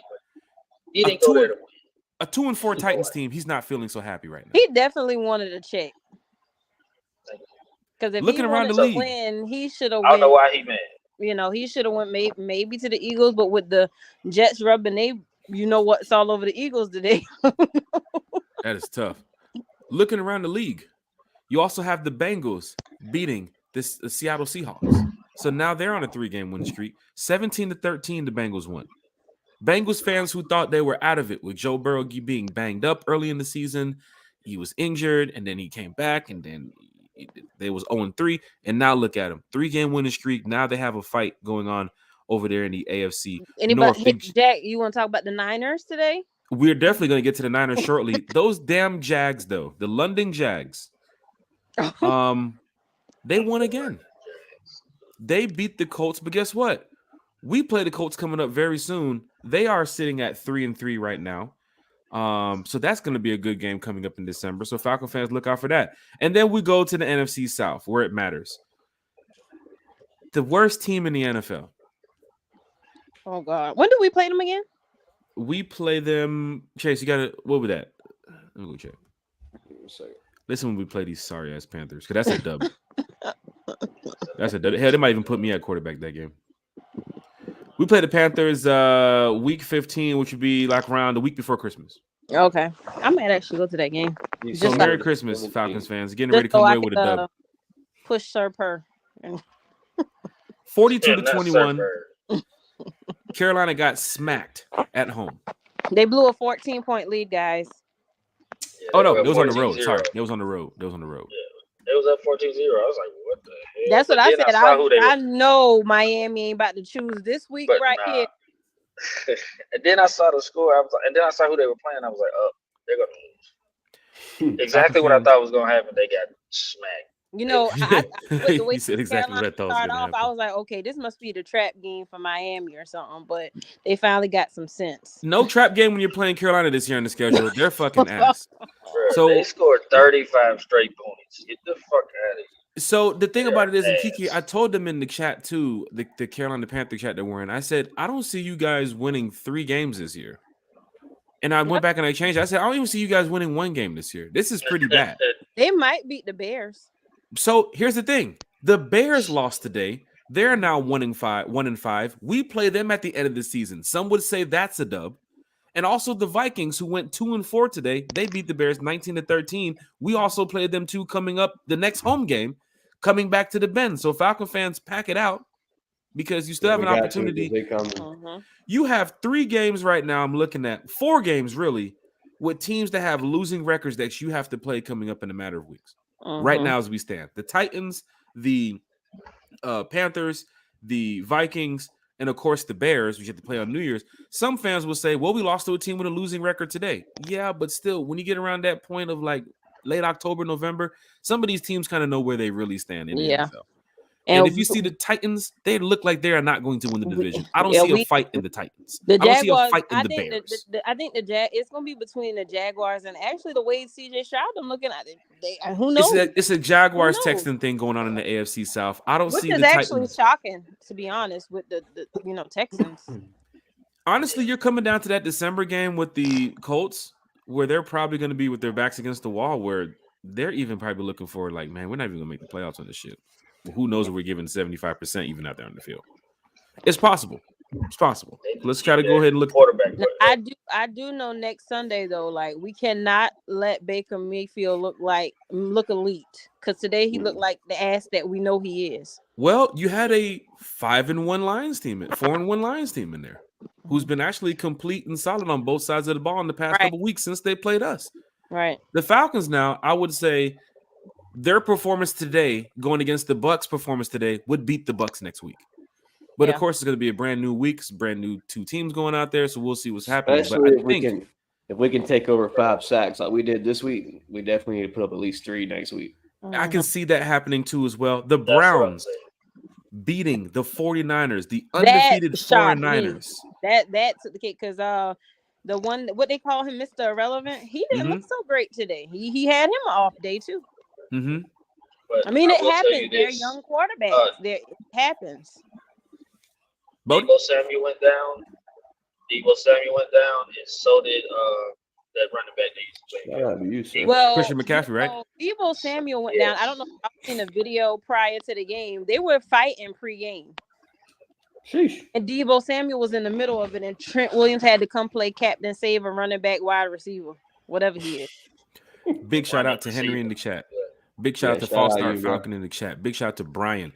He didn't go there to win. A 2-4 Titans team, he's not feeling so happy right now. He definitely wanted a check. Because if looking he around wanted the league, to win, he should have. I don't know why he mad. You know, he should have went maybe to the Eagles, but with the Jets rubbing what's all over the Eagles today. That is tough. Looking around the league, you also have the Bengals beating the Seattle Seahawks. So now they're on a 3-game winning streak. 17-13, the Bengals won. Bengals fans who thought they were out of it with Joe Burrow being banged up early in the season, he was injured, and then he came back, and then They was 0-3, and now look at them, 3-game winning streak. Now they have a fight going on over there in the AFC North. Jack, you want to talk about the Niners today? We're definitely going to get to the Niners shortly. Those damn Jags, though, the London Jags, they won again. They beat the Colts, but guess what? We play the Colts coming up very soon. They are sitting at 3-3 right now. So that's going to be a good game coming up in December. So Falcon fans, look out for that. And then we go to the NFC South, where it matters. The worst team in the NFL. Oh God, when do we play them again? We play them. Chase, you got to. What was that? Let me go check. Listen when we play these sorry ass Panthers, because that's a dub. That's a dub. Hell, they might even put me at quarterback that game. We play the Panthers week 15, which would be like around the week before Christmas. Okay. I might actually go to that game. So Merry Christmas, Falcons fans. Getting ready to come away with a dub. Push Sir Purr. 42-21. Carolina got smacked at home. They blew a 14-point lead, guys. Yeah, Oh, no. It was on the 14-0. road. Sorry. It was on the road. Yeah. It was at 14-0. I was like, what the hell? That's what But I then said. saw I know Miami ain't about to choose this week here. And then I saw the score. And then I saw who they were playing. I was like, oh, they're going to lose. Exactly what I thought was going to happen. They got smacked. You know, the way You said exactly what I thought was going to happen. I was like, okay, this must be the trap game for Miami or something. But they finally got some sense. No trap game when you're playing Carolina this year on the schedule. They're fucking ass. Bro, So they scored 35 straight points. Get the fuck out of here. So the thing about it is, and Kiki, I told them in the chat too, the Carolina Panther chat that we're in, I said, I don't see you guys winning 3 games this year. And I went back and I changed. I said, I don't even see you guys winning 1 game this year. This is pretty bad. They might beat the Bears. So here's the thing. The Bears lost today. They're now 1-5. We play them at the end of the season. Some would say that's a dub. And also the Vikings, who went 2-4 today, they beat the Bears 19-13. We also played them too coming up the next home game, coming back to the Bend. So Falcon fans, pack it out because you still have an opportunity. You have 3 games right now. I'm looking at 4 games really with teams that have losing records that you have to play coming up in a matter of weeks. Right now as we stand, the Titans, the Panthers, the Vikings, and of course the Bears, which you have to play on New Year's. Some fans will say, well, we lost to a team with a losing record today. Yeah, but still, when you get around that point of like late October, November, some of these teams kind of know where they really stand in the NFL. And if you see the Titans, they look like they are not going to win the division. I don't see a fight in the Titans. I don't see a fight in the Bears. I think it's going to be between the Jaguars and actually the way CJ Stroud. I'm looking at it. Who knows? It's a Jaguars Texan thing going on in the AFC South. I don't see the Titans. Which is actually shocking, to be honest, with the Texans. Honestly, you're coming down to that December game with the Colts, where they're probably going to be with their backs against the wall, where they're even probably looking for like, man, we're not even going to make the playoffs on this shit. Who knows if we're giving 75% even out there on the field? It's possible. It's possible. Let's try to go ahead and look. Now, I do know next Sunday though, like we cannot let Baker Mayfield look elite because today he looked like the ass that we know he is. Well, you had a 5-1 Lions team, 4-1 Lions team in there, who's been actually complete and solid on both sides of the ball in the past couple weeks since they played us. Right. The Falcons now, I would say. Their performance today, going against the Bucs' performance today, would beat the Bucs next week. But of course, it's going to be a brand new week, brand new 2 teams going out there, so we'll see what's happening. Especially if we can take over 5 sacks like we did this week, we definitely need to put up at least 3 next week. I can see that happening too as well. The Browns beating the 49ers, the undefeated 49ers. That took the cake because the one what they call him, Mr. Irrelevant, he didn't look so great today. He had him an off day too. I mean, it happens. They're young quarterbacks. It happens. Deebo Samuel went down. And so did that running back they used to play. Well, Christian McCaffrey, right? Deebo Samuel went down. I don't know if I've seen a video prior to the game. They were fighting pre-game. Sheesh. And Deebo Samuel was in the middle of it, and Trent Williams had to come play captain, save, a running back, wide receiver, whatever he is. Big shout out to Henry in the chat. Big shout out to Falstar Falcon in the chat. Big shout out to Brian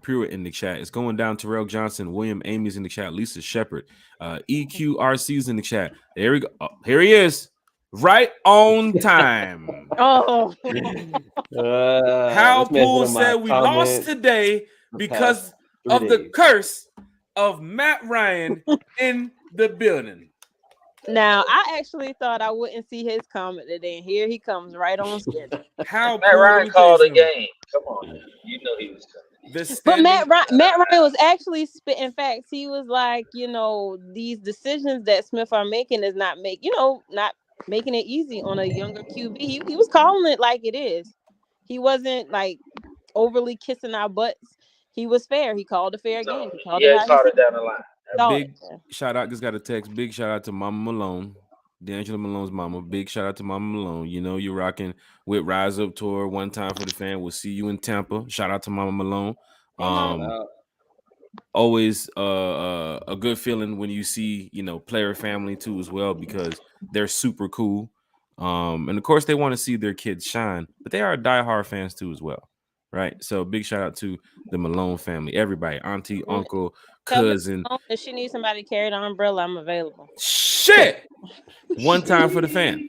Pruitt in the chat. It's going down. Terrell Johnson, William Amy's in the chat. Lisa Shepard, EQRC's in the chat. There we go. Oh, here he is. right on time. Oh, Hal this man's one Poole of my said we lost comments today the because past 3 of the days. curse of Matt Ryan in the building. now I actually thought I wouldn't see his comment today, and here he comes right on schedule. Hal Matt Poole, let Ryan me tell you called the something. game. Come on, man. You know he was coming. The But standing, Matt Ryan was actually spitting facts. He was like, these decisions that Smith are making is not making it easy on a younger QB. He was calling it like it is. He wasn't like overly kissing our butts. He was fair. He called a fair game. He called it how he caught it said down the line. it. big shout out. Just got a text. Big shout out to Mama Malone, D'Angelo Malone's mama. Big shout out to Mama Malone. You know you're rocking with Rise Up Tour. One time for the fan. We'll see you in Tampa. Shout out to Mama Malone. Always a good feeling when you see player family too as well, because they're super cool. And of course they want to see their kids shine, but they are diehard fans too as well, right? So big shout out to the Malone family, everybody, auntie, uncle, cousin. If she needs somebody to carry the umbrella, I'm available. Shit. One time for the fan.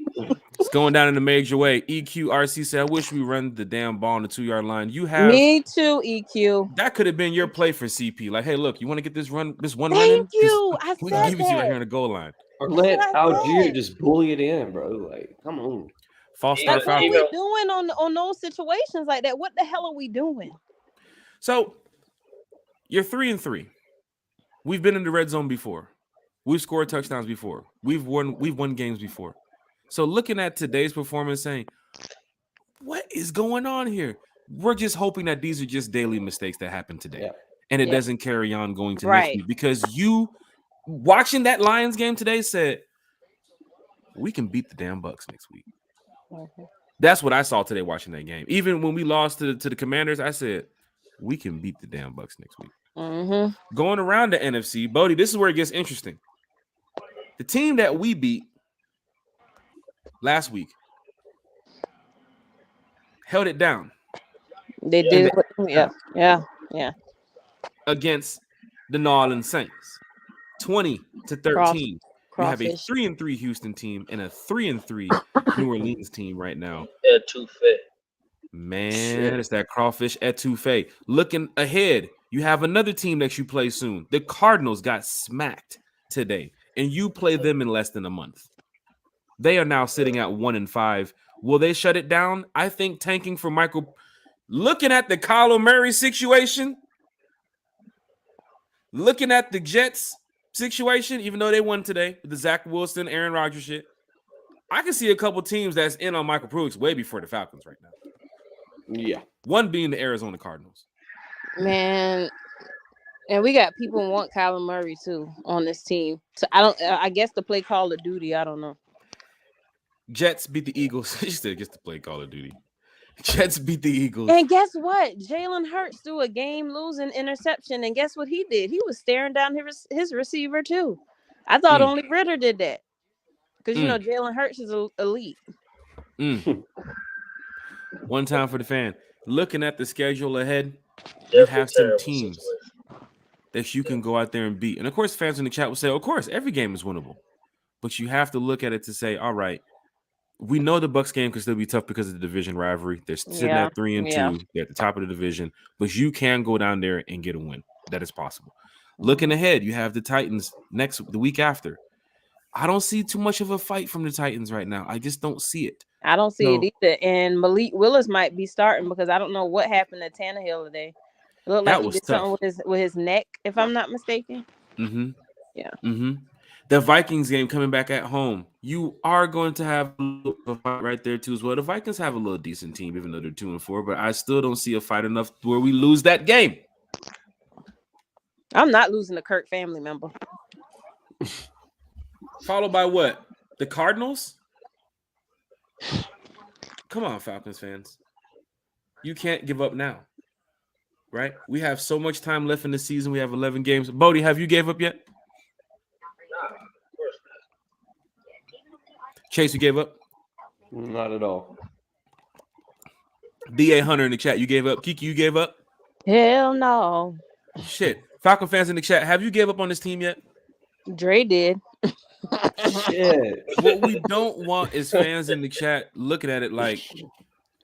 It's going down in a major way. EQRC said, I wish we run the damn ball on the 2-yard line. You have me too, EQ. That could have been your play for CP. Like, hey, look, you want to get this one Thank run in? you. I We said can give it to you right that. here on the goal line. Or let Algier just bully it in, bro. Like, come on. False start. What are we doing on those situations like that? What the hell are we doing? So you're 3-3. We've been in the red zone before. We've scored touchdowns before. We've won games before. So looking at today's performance, saying, what is going on here? We're just hoping that these are just daily mistakes that happen today, and it doesn't carry on going to next week. Because you watching that Lions game today said we can beat the damn Bucks next week. Mm-hmm. That's what I saw today watching that game. Even when we lost to the Commanders, I said we can beat the damn Bucks next week. Mm-hmm. Going around the NFC, Bodie, this is where it gets interesting. The team that we beat last week held it down. They did. Yeah. Against the New Orleans Saints, 20-13. We have a 3-3 Houston team and a 3-3 New Orleans team right now. Etouffee. Man, it's that crawfish etouffee. Looking ahead, you have another team that you play soon. The Cardinals got smacked today, and you play them in less than a month. They are now sitting at 1-5. Will they shut it down? I think tanking for Michael. Looking at the Kyler Murray situation, looking at the Jets situation, even though they won today with the Zach Wilson, Aaron Rodgers shit, I can see a couple teams that's in on Michael Brooks way before the Falcons right now. Yeah. One being the Arizona Cardinals. Man, and we got people who want Kyler Murray too on this team. So I guess to play Call of Duty, I don't know. Jets beat the Eagles. She said gets to play Call of Duty. Jets beat the Eagles. And guess what? Jalen Hurts threw a game-losing interception, and guess what he did? He was staring down his receiver too. I thought only Ritter did that because Jalen Hurts is elite. One time for the fan. Looking at the schedule ahead, you have some teams that you can go out there and beat. And of course, fans in the chat will say, of course, every game is winnable. But you have to look at it to say, all right, we know the Bucs game can still be tough because of the division rivalry. They're sitting at 3-2. They're at the top of the division. But you can go down there and get a win. That is possible. Looking ahead, you have the Titans the week after. I don't see too much of a fight from the Titans right now. I just don't see it. I don't see it either. And Malik Willis might be starting because I don't know what happened to Tannehill today. It looked like he did something with his neck, if I'm not mistaken. Mm-hmm. Yeah. Mm-hmm. The Vikings game coming back at home. You are going to have a little fight right there too as well. The Vikings have a little decent team, even though they're 2-4, but I still don't see a fight enough where we lose that game. I'm not losing a Kirk family member. Followed by what? The Cardinals? Come on, Falcons fans. You can't give up now. Right? We have so much time left in the season. We have 11 games. Bodie, have you gave up yet? Chase, you gave up? Not at all. DA Hunter in the chat, you gave up? Kiki, you gave up? Hell no. Shit. Falcon fans in the chat, have you gave up on this team yet? Dre did. Shit. What we don't want is fans in the chat looking at it like,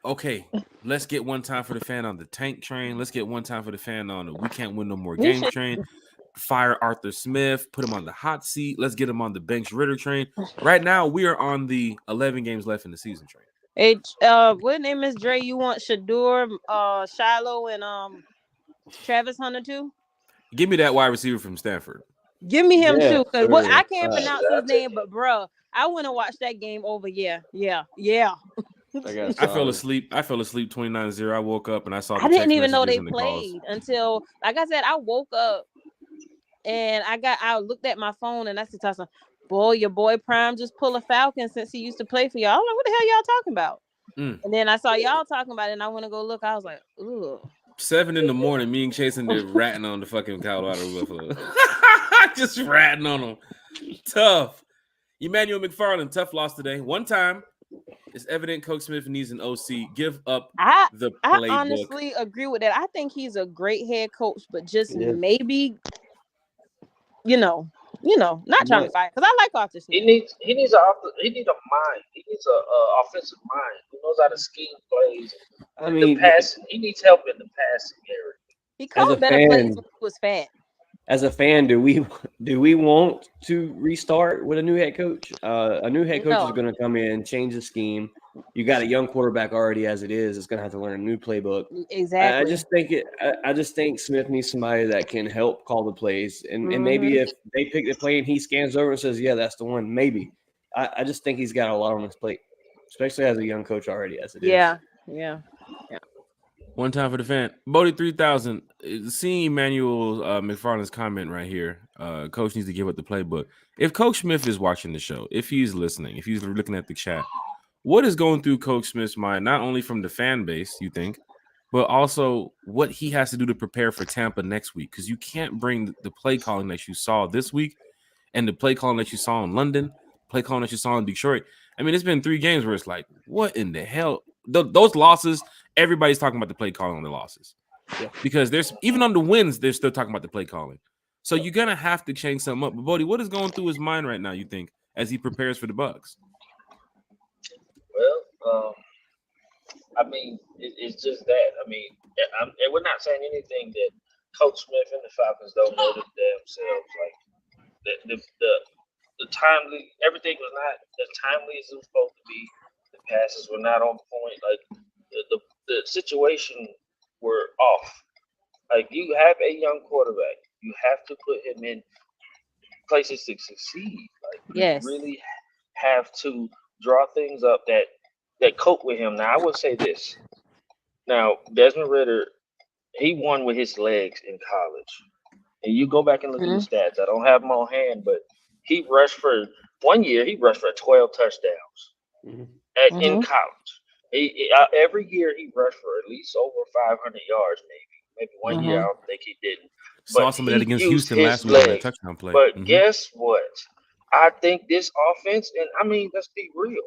okay, let's get one time for the fan on the tank train. Let's get one time for the fan on the we can't win no more We games should- train. Fire Arthur Smith, put him on the hot seat. Let's get him on the bench Ritter train. Right now, we are on the 11 games left in the season train. Hey, what name is Dre? You want Shador, Shiloh, and Travis Hunter too? Give me that wide receiver from Stanford. Give me him Yeah, too, because sure. I can't pronounce I'll his take name, but bro, I want to watch that game over. Yeah. I fell asleep. 29-0. I woke up and I saw the I didn't text even know messages they and the calls. played until, like I said, I woke up and I looked at my phone and I said, "Tyson, boy, your boy Prime just pulled a Falcon since he used to play for y'all." I'm like, what the hell y'all talking about? And then I saw y'all talking about it and I went to go look. I was like, ugh. 7 a.m, me and Chasing there ratting on the fucking Colorado Buffalo. Just ratting on them. Tough. Emmanuel McFarland, tough loss today. One time, it's evident Coach Smith needs an OC. Give up the playbook. I honestly agree with that. I think he's a great head coach, but just maybe, not trying to fight, because I like Arthur Smith. He needs a mind. He needs a offensive mind who knows how to scheme plays. I mean, he needs help in the passing area. He called better plays when he was fat. As a fan, do we want to restart with a new head coach? A new head coach is going to come in, change the scheme. You got a young quarterback already as it is. It's going to have to learn a new playbook. Exactly. I just think Smith needs somebody that can help call the plays. And maybe if they pick the play and he scans over and says, yeah, that's the one, maybe. I just think he's got a lot on his plate, especially as a young coach already as it is. Yeah. One time for the fan. Bodie 3000. Seeing Emmanuel McFarland's comment right here. Coach needs to give up the playbook. If Coach Smith is watching the show, if he's listening, if he's looking at the chat, what is going through Coach Smith's mind, not only from the fan base, you think, but also what he has to do to prepare for Tampa next week? Because you can't bring the play calling that you saw this week and the play calling that you saw in London, play calling that you saw in Detroit. I mean, it's been 3 games where it's like, what in the hell? Those losses, everybody's talking about the play calling on the losses. Yeah. Because there's even on the wins, they're still talking about the play calling. So you're going to have to change something up. But Bodie, what is going through his mind right now, you think, as he prepares for the Bucs? Well, I mean, it's just that. I mean, and we're not saying anything that Coach Smith and the Falcons don't know themselves. Like the timely, everything was not as timely as it was supposed to be. The passes were not on point. Like the situation were off. Like, you have a young quarterback, you have to put him in places to succeed. Like, you really have to draw things up that cope with him. Now, I would say this. Now, Desmond Ritter, he won with his legs in college. And you go back and look at the stats. I don't have them on hand, but he rushed for 1 year. He rushed for 12 touchdowns in college. Every year he rushed for at least over 500 yards, maybe 1 year. I don't think he didn't. Saw some of that against Houston last week on that touchdown play. But guess what? I think this offense, and I mean, let's be real,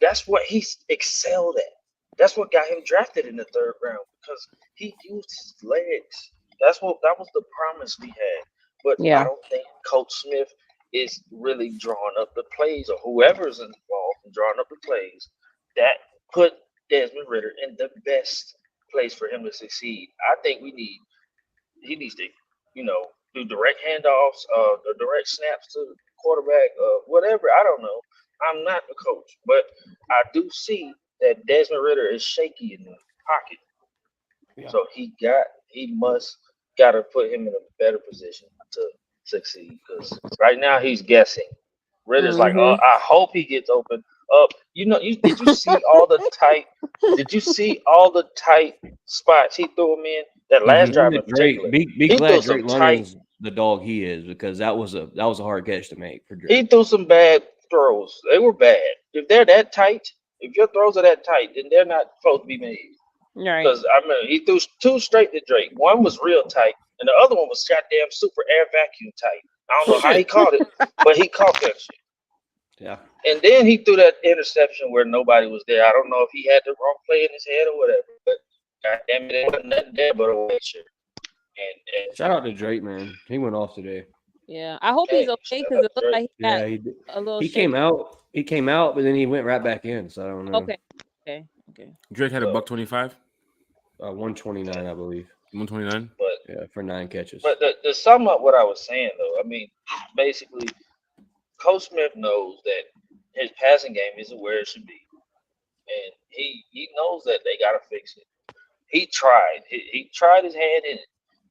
that's what he excelled at. That's what got him drafted in the 3rd round, because he used his legs. That was the promise we had. But I don't think Coach Smith is really drawing up the plays, or whoever's involved in drawing up the plays that put Desmond Ritter in the best place for him to succeed. I think he needs to, do direct handoffs, the direct snaps to the quarterback, whatever. I don't know. I'm not the coach, but I do see that Desmond Ritter is shaky in the pocket. Yeah. So he got to put him in a better position to succeed, because right now he's guessing. Ritter's like, oh, I hope he gets open up. Did you see all the tight? Did you see all the tight spots he threw him in that last drive in particular? Be glad Drake London's the dog he is, because that was a hard catch to make for Drake. He threw some bad throws. They were bad. If they're that tight, if your throws are that tight, then they're not supposed to be made. Right. Because he threw 2 straight to Drake. One was real tight, and the other one was goddamn super air vacuum tight. I don't know how he caught it, but he caught that shit. Yeah. And then he threw that interception where nobody was there. I don't know if he had the wrong play in his head or whatever, but goddamn it, there wasn't nothing there but a weight shirt. And shout out to Drake, man. He went off today. Yeah, I hope he's okay because it looked like he got a little. He came out. He came out, but then he went right back in. So I don't know. Okay. Drake had a $125. 129, I believe. 129. But yeah, for 9 catches. But to sum up what I was saying, though, I mean, basically, Coach Smith knows that his passing game isn't where it should be, and he knows that they got to fix it. He tried. He tried his hand in it,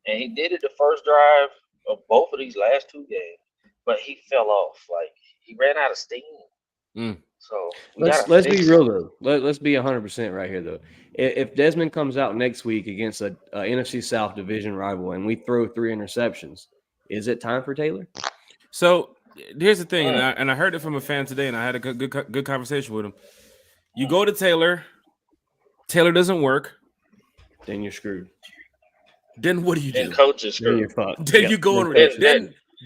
and he did it the first drive of both of these last 2 games, but he fell off. Like, he ran out of steam. So let's be real though. Let's be 100% right here though. If Desmond comes out next week against a NFC South division rival and we throw 3 interceptions, is it time for Taylor? So here's the thing, and I heard it from a fan today, and I had a good conversation with him. You go to Taylor doesn't work, then you're screwed. Then what do you do? Then coach is screwed. Then you're fucked. Then you go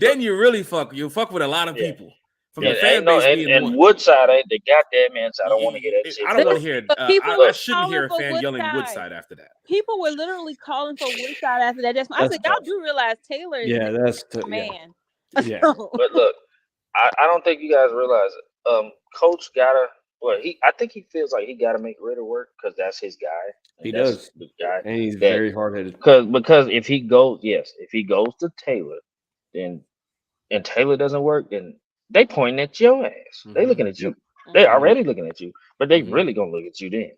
then you really fuck. You fuck with a lot of people. From the fan base and Woodside ain't the goddamn answer. I don't want to hear that shit. I don't want to hear it. I shouldn't hear a fan yelling Woodside after that. People were literally calling for Woodside after that. I said, y'all do realize Taylor is that's man. Yeah. But look, I don't think you guys realize it. Coach gotta. Well, I think he feels like he gotta make Ritter work because that's his guy. He does. The guy, and he's very hard headed. Because if he goes to Taylor, and Taylor doesn't work, then they pointing at your ass. Mm-hmm. They looking at you. They already looking at you, but they really gonna look at you then.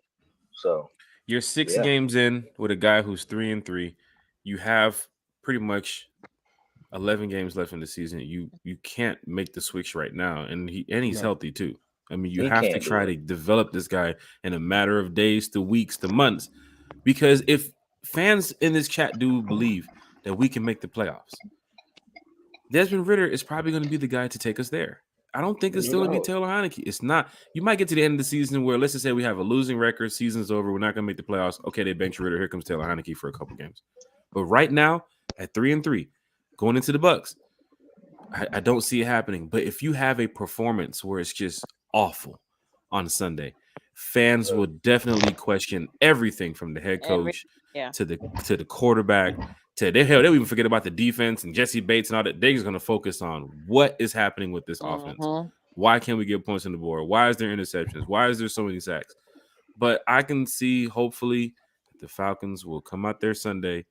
So you're 6 games in with a guy who's 3-3. You have pretty much 11 games left in the season. You can't make the switch right now, and he's healthy too. I mean, you have to try to develop this guy in a matter of days to weeks to months, because if fans in this chat do believe that we can make the playoffs, Desmond Ritter is probably going to be the guy to take us there. I don't think it's still going to be Taylor Heineke. It's not. You might get to the end of the season where, let's just say we have a losing record, season's over, we're not going to make the playoffs. Okay, they bench Ritter. Here comes Taylor Heineke for a couple games. But right now, at 3-3, going into the Bucks, I don't see it happening. But if you have a performance where it's just awful on Sunday, fans will definitely question everything from the head coach to the quarterback. They'll even forget about the defense and Jesse Bates and all that. They're just going to focus on what is happening with this offense. Why can't we get points on the board? Why is there interceptions? Why is there so many sacks? But I can see, hopefully, the Falcons will come out there Sunday,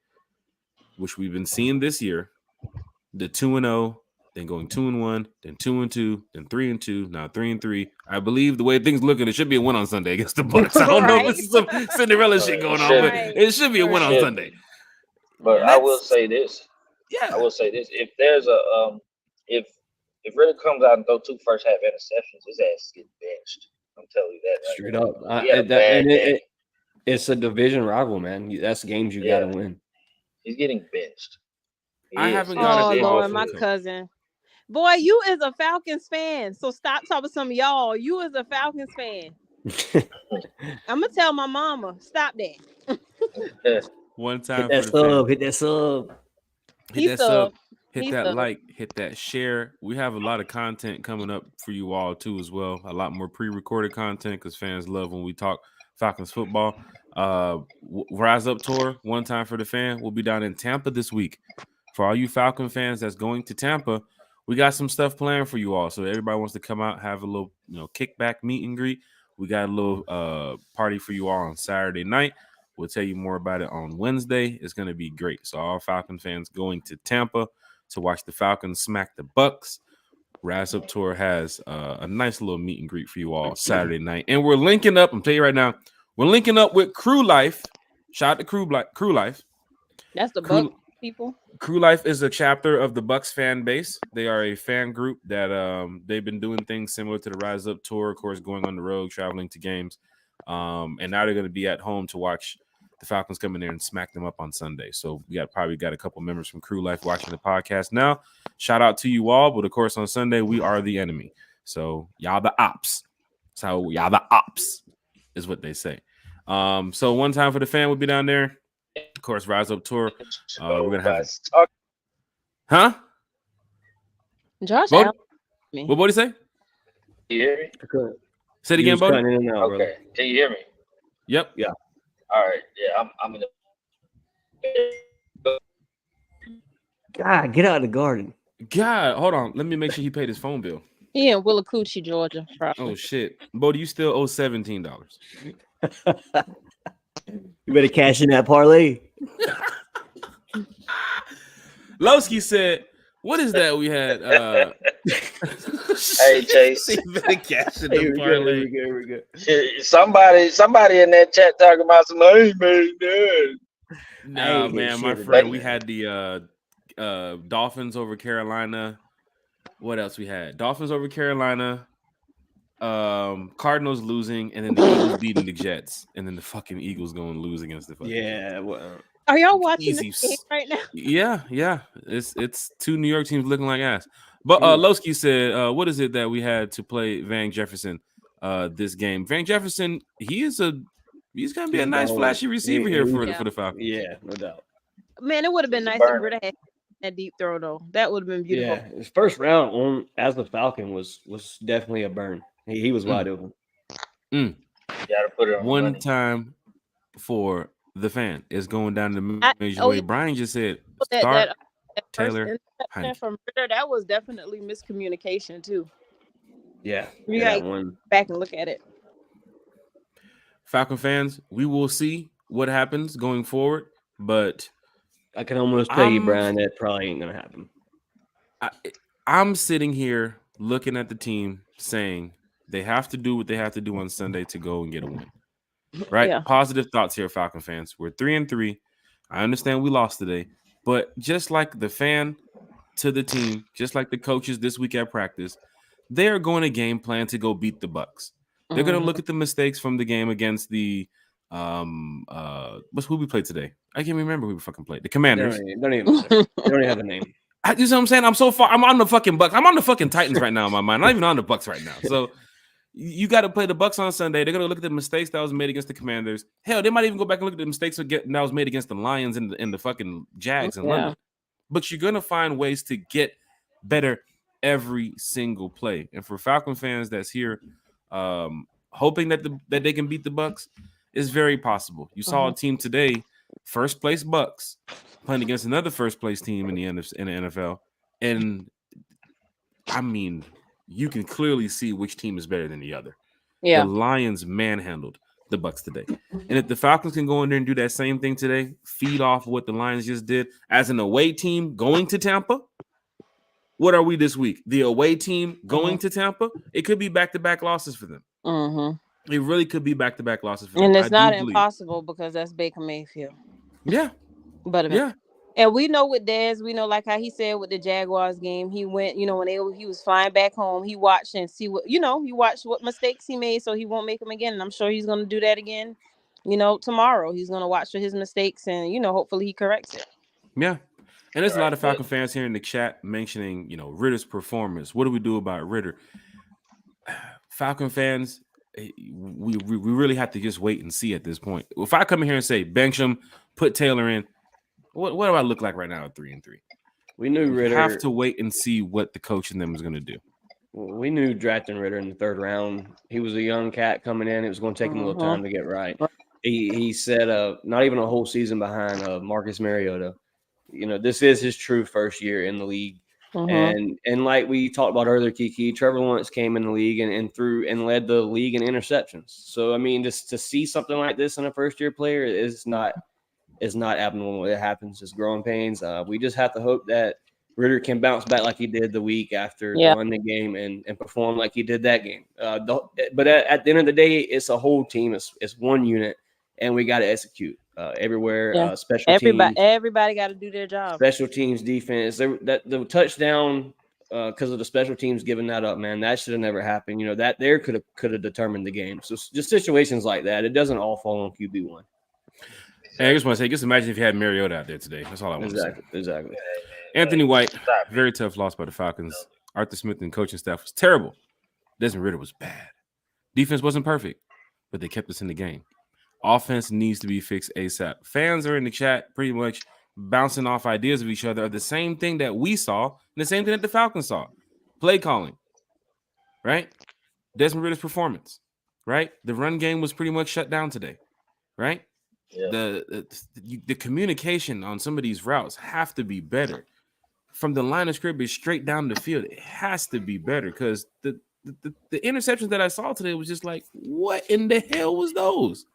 which we've been seeing this year, the 2-0, then going 2-1, then 2-2, then 3-2, now 3-3. I believe the way things looking, it should be a win on Sunday against the Bucks. I don't know if this is some Cinderella shit going on, but it should be a win on Sunday. But I will say this. Yeah. I will say this. If there's a if Ritter comes out and throw 2 first half interceptions, his ass is getting benched. I'm telling you that. Straight up. It's a division rival, man. That's games you gotta win. He's getting benched. I haven't got Lord, my cousin. Boy, you is a Falcons fan, so stop talking to some of y'all. You is a Falcons fan. I'm gonna tell my mama, stop that. One time, hit that sub, hit that like, hit that share. We have a lot of content coming up for you all too, as well. A lot more pre-recorded content because fans love when we talk Falcons football. Rise Up tour, One Time for the Fan. We'll be down in Tampa this week. For all you Falcon fans that's going to Tampa, we got some stuff planned for you all. So everybody wants to come out, have a little, kickback meet and greet. We got a little party for you all on Saturday night. We'll tell you more about it on Wednesday. It's going to be great. So all Falcon fans going to Tampa to watch the Falcons smack the Bucks. Rise Up Tour has a nice little meet and greet for you all Saturday night. And we're linking up. I'm telling you right now, we're linking up with Crew Life. Shout out to Crew Life. That's the Bucks people. Crew Life is a chapter of the Bucks fan base. They are a fan group that they've been doing things similar to the Rise Up Tour, of course, going on the road, traveling to games. And now they're going to be at home to watch the Falcons come in there and smack them up on Sunday. So we probably got a couple members from Crew Life watching the podcast now. Shout out to you all. But of course, on Sunday, we are the enemy. So y'all the ops. So y'all the ops is what they say. So One Time for the Fan will be down there. Of course, Rise Up Tour. We're gonna have huh? Josh, what did he say? Can you hear me? Say it again, Bodie. Okay. Can you hear me? Yep. Yeah. All right. Yeah, I'm in the. God, get out of the garden. God, hold on. Let me make sure he paid his phone bill. He in Willacoochee, Georgia, probably. Oh shit, Bo, do you still owe $17? You better cash in that parlay. Lowski said, "What is that we had?" Hey, Chase. He better cash in Here the we parlay. go. Shit, somebody in that chat talking about some ain't made that. No, Hey, man, my shit, friend, man. we had the Dolphins over Carolina. What else we had? Dolphins over Carolina. Cardinals losing, and then the Eagles beating the Jets, and then the fucking Eagles going to lose against the fucking Yeah, well, Are y'all watching easy. this game right now? Yeah. It's two New York teams looking like ass. But Lowski said, what is it that we had to play Van Jefferson this game? Van Jefferson, he's gonna be a nice flashy receiver here for the Falcons. Yeah, no doubt. Man, it would have been nice if Britta had that deep throw though. That would have been beautiful. Yeah, his first round on as the Falcon was definitely a burn. He was wide open. You gotta put it on One money. time for the fan is going down the major way. Brian just said start that Taylor interception from Britta, that was definitely miscommunication too. Yeah, You that gotta one. go back and look at it. Falcon fans, we will see what happens going forward, but I can almost tell you, Brian, that probably ain't gonna happen. I'm sitting here looking at the team saying they have to do what they have to do on Sunday to go and get a win. Right? Yeah. Positive thoughts here, Falcon fans. We're 3-3. I understand we lost today, but just like the fan to the team, just like the coaches this week at practice, they're going to game plan to go beat the Bucs. They're going to look at the mistakes from the game against the who we played today. I can't remember who we fucking played. The Commanders. Don't even they don't even have a name. You know what I'm saying? I'm so far. I'm on the fucking Bucs. I'm on the fucking Titans right now in my mind. I'm not even on the Bucs right now. So you got to play the Bucs on Sunday. They're going to look at the mistakes that was made against the Commanders. Hell, they might even go back and look at the mistakes that was made against the Lions and the fucking Jags in London. But you're going to find ways to get better every single play. And for Falcon fans that's here, hoping that they can beat the Bucs is very possible. You saw a team today, first place Bucs, playing against another first place team in the NFL, and I mean, you can clearly see which team is better than the other. Yeah, the Lions manhandled the Bucs today, and if the Falcons can go in there and do that same thing today, feed off what the Lions just did as an away team going to Tampa. What are we this week? The away team going to Tampa? It could be back-to-back losses for them. It really could be back-to-back losses for them. And it's not impossible because that's Baker Mayfield. Yeah. But and we know with Dez, we know like how he said with the Jaguars game, he went, when he was flying back home, he watched and see what, he watched what mistakes he made so he won't make them again. And I'm sure he's going to do that again, tomorrow. He's going to watch for his mistakes and, hopefully he corrects it. Yeah. And there's a lot of Falcon fans here in the chat mentioning, Ritter's performance. What do we do about Ritter? Falcon fans, we really have to just wait and see at this point. If I come in here and say bench him, put Taylor in, what do I look like right now at 3-3? We knew Ritter. We have to wait and see what the coach and them is going to do. We knew drafting Ritter in the third round. He was a young cat coming in. It was going to take him a little time to get right. He said not even a whole season behind Marcus Mariota. This is his true first year in the league. And like we talked about earlier, Kiki, Trevor Lawrence came in the league and led the league in interceptions. So I mean, just to see something like this in a first year player is not abnormal. It happens. It's growing pains. We just have to hope that Ritter can bounce back like he did the week after the London game and perform like he did that game. But at the end of the day, it's a whole team. It's one unit, and we got to execute everywhere. Special teams. Everybody got to do their job. Special teams, defense. The touchdown because of the special teams giving that up, man, that should have never happened. That there could have determined the game. So just situations like that, it doesn't all fall on QB1. Hey, I just want to say, just imagine if you had Mariota out there today. That's all I want to say. Exactly. Anthony White, very tough loss by the Falcons. Arthur Smith and coaching staff was terrible. Desmond Ridder was bad. Defense wasn't perfect, but they kept us in the game. Offense needs to be fixed ASAP. Fans are in the chat pretty much bouncing off ideas of each other of the same thing that we saw and the same thing that the Falcons saw. Play calling, right? Desmond Ridder's performance, right? The run game was pretty much shut down today, right? Yeah. The communication on some of these routes have to be better. from the line of scrimmage straight down the field, it has to be better because the interceptions that I saw today was just like, what in the hell was those?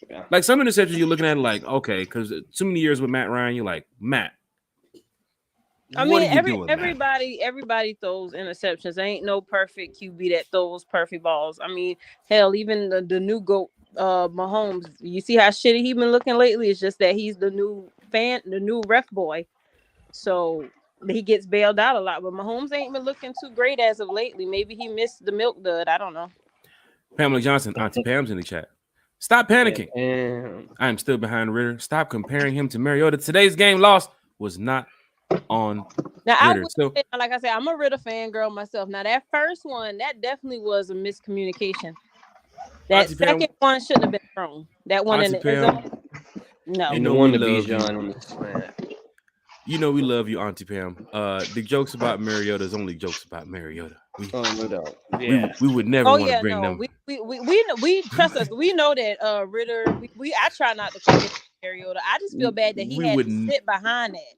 Yeah. Like some interceptions you're looking at like, okay, because too many years with Matt Ryan, you're like, Matt. I mean, everybody throws interceptions. There ain't no perfect QB that throws perfect balls. I mean, hell, even the new GOAT, Mahomes, you see how shitty he been looking lately? It's just that he's the new ref boy. So he gets bailed out a lot. But Mahomes ain't been looking too great as of lately. Maybe he missed the milk dud. I don't know. Pamela Johnson, Auntie Pam's in the chat. Stop panicking. I am still behind Ritter. Stop comparing him to Mariota. Today's game loss was not on now Ritter. say, like I said, I'm a Ritter fan girl myself. Now that first one, that definitely was a miscommunication. That Auntie second one shouldn't have been thrown. That one Auntie in the end zone. No. And the one to Bijan on the slant. You know we love you, Auntie Pam. The jokes about Mariota is only jokes about Mariota. No doubt. Yeah. We would never want to bring them. We trust us. We know that Ritter. I try not to forget Mariota. I just feel bad that he had to sit behind that.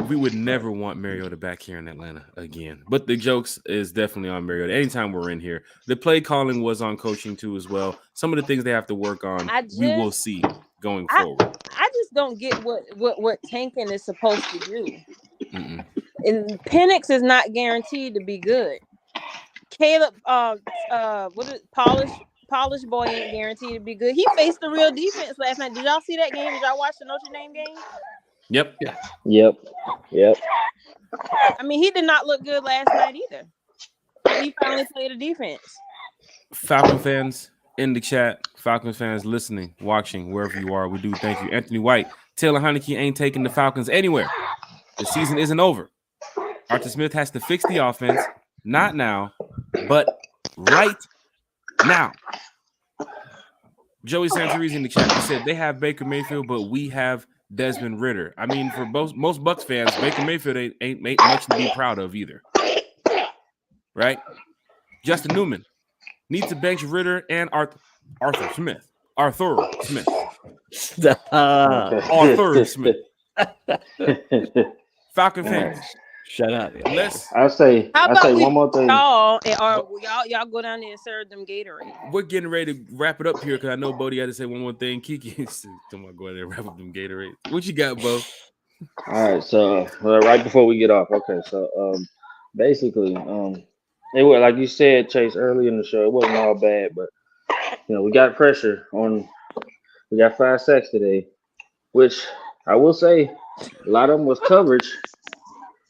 We would never want Mariota back here in Atlanta again. But the jokes is definitely on Mariota. Anytime we're in here, the play calling was on coaching too as well. Some of the things they have to work on, we will see going forward. I just don't get what tanking is supposed to do. Mm-mm. And Penix is not guaranteed to be good. Caleb, Polish boy ain't guaranteed to be good. He faced the real defense last night. Did y'all see that game? Did y'all watch the Notre Dame game? Yep. I mean, he did not look good last night either. He finally played a defense. Falcon fans in the chat, Falcons fans listening, watching, wherever you are, we do thank you. Anthony White, Taylor Heineke ain't taking the Falcons anywhere. The season isn't over. Arthur Smith has to fix the offense, not now, but right now. Joey Santori's in the chat. He said they have Baker Mayfield, but we have Desmond Ritter. I mean, for most Bucs fans, Baker Mayfield ain't much to be proud of either. Right? Justin Newman needs to bench Ritter and Arthur Smith. Arthur Smith. Falcon fans. Shut up. I say one more thing. Y'all go down there and serve them Gatorade. We're getting ready to wrap it up here because I know Bodie had to say one more thing. Kiki, come on, go in there and wrap up them Gatorade. What you got, Bo? All right, so right before we get off, okay, so basically, it was like you said, Chase, early in the show, it wasn't all bad, but we got pressure on. We got 5 sacks today, which I will say, a lot of them was coverage.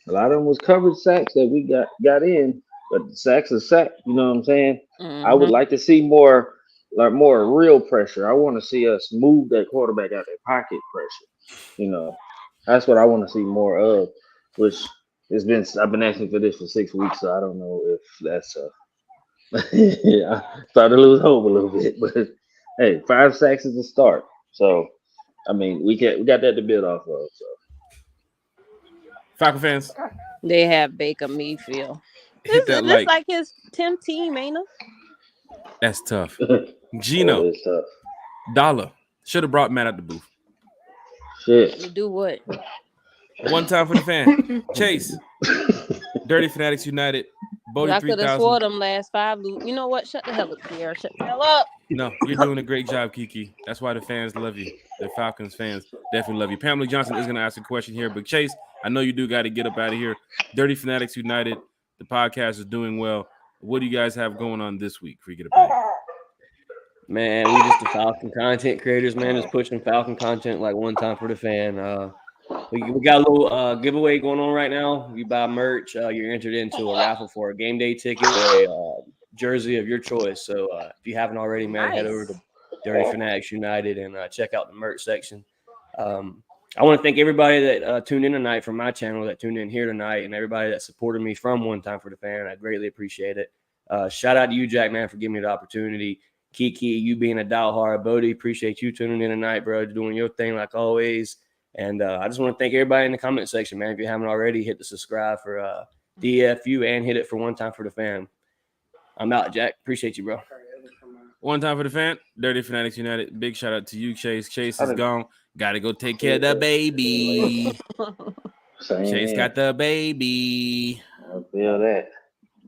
A lot of them was coverage sacks that we got in, but the sacks are sack. You know what I'm saying? Mm-hmm. I would like to see more real pressure. I want to see us move that quarterback out of their pocket pressure. That's what I want to see more of. Which I've been asking for this for 6 weeks, so I don't know if that's I started to lose hope a little bit, but hey, 5 sacks is a start. So I mean, we got that to build off of. So. Falcon fans, they have Baker Mayfield. This like his team, ain't it? That's tough. Gino, tough. Dollar should have brought Matt out the booth. Shit. You do what? One time for the fan. Chase, Dirty Fanatics United. Bodie I could have swore them last 5. You know what? Shut the hell up, Pierre. Shut the hell up. No, you're doing a great job, Kiki. That's why the fans love you. The Falcons fans definitely love you. Pamela Johnson is going to ask a question here, but Chase, I know you do got to get up out of here. Dirty Fanatics United, the podcast is doing well. What do you guys have going on this week before you get up out of here? Man, we just the Falcon content creators, man, just pushing Falcon content like one time for the fan. We got a little giveaway going on right now. You buy merch, you're entered into a raffle for a game day ticket or a jersey of your choice. So if you haven't already, man, head over to Dirty Fanatics United and check out the merch section. I want to thank everybody that tuned in tonight from my channel, that tuned in here tonight, and everybody that supported me from One Time for the Fan. I greatly appreciate it. Shout out to you, Jack, man, for giving me the opportunity. Kiki, you being a diehard. Bodie, appreciate you tuning in tonight, bro, doing your thing like always. And I just want to thank everybody in the comment section, man. If you haven't already, hit the subscribe for DFU and hit it for One Time for the Fan. I'm out, Jack. Appreciate you, bro. One time for the fan, Dirty Fanatics United. Big shout out to you, Chase. Chase is gone. Got to go take care of the baby. Chase got the baby. I feel that.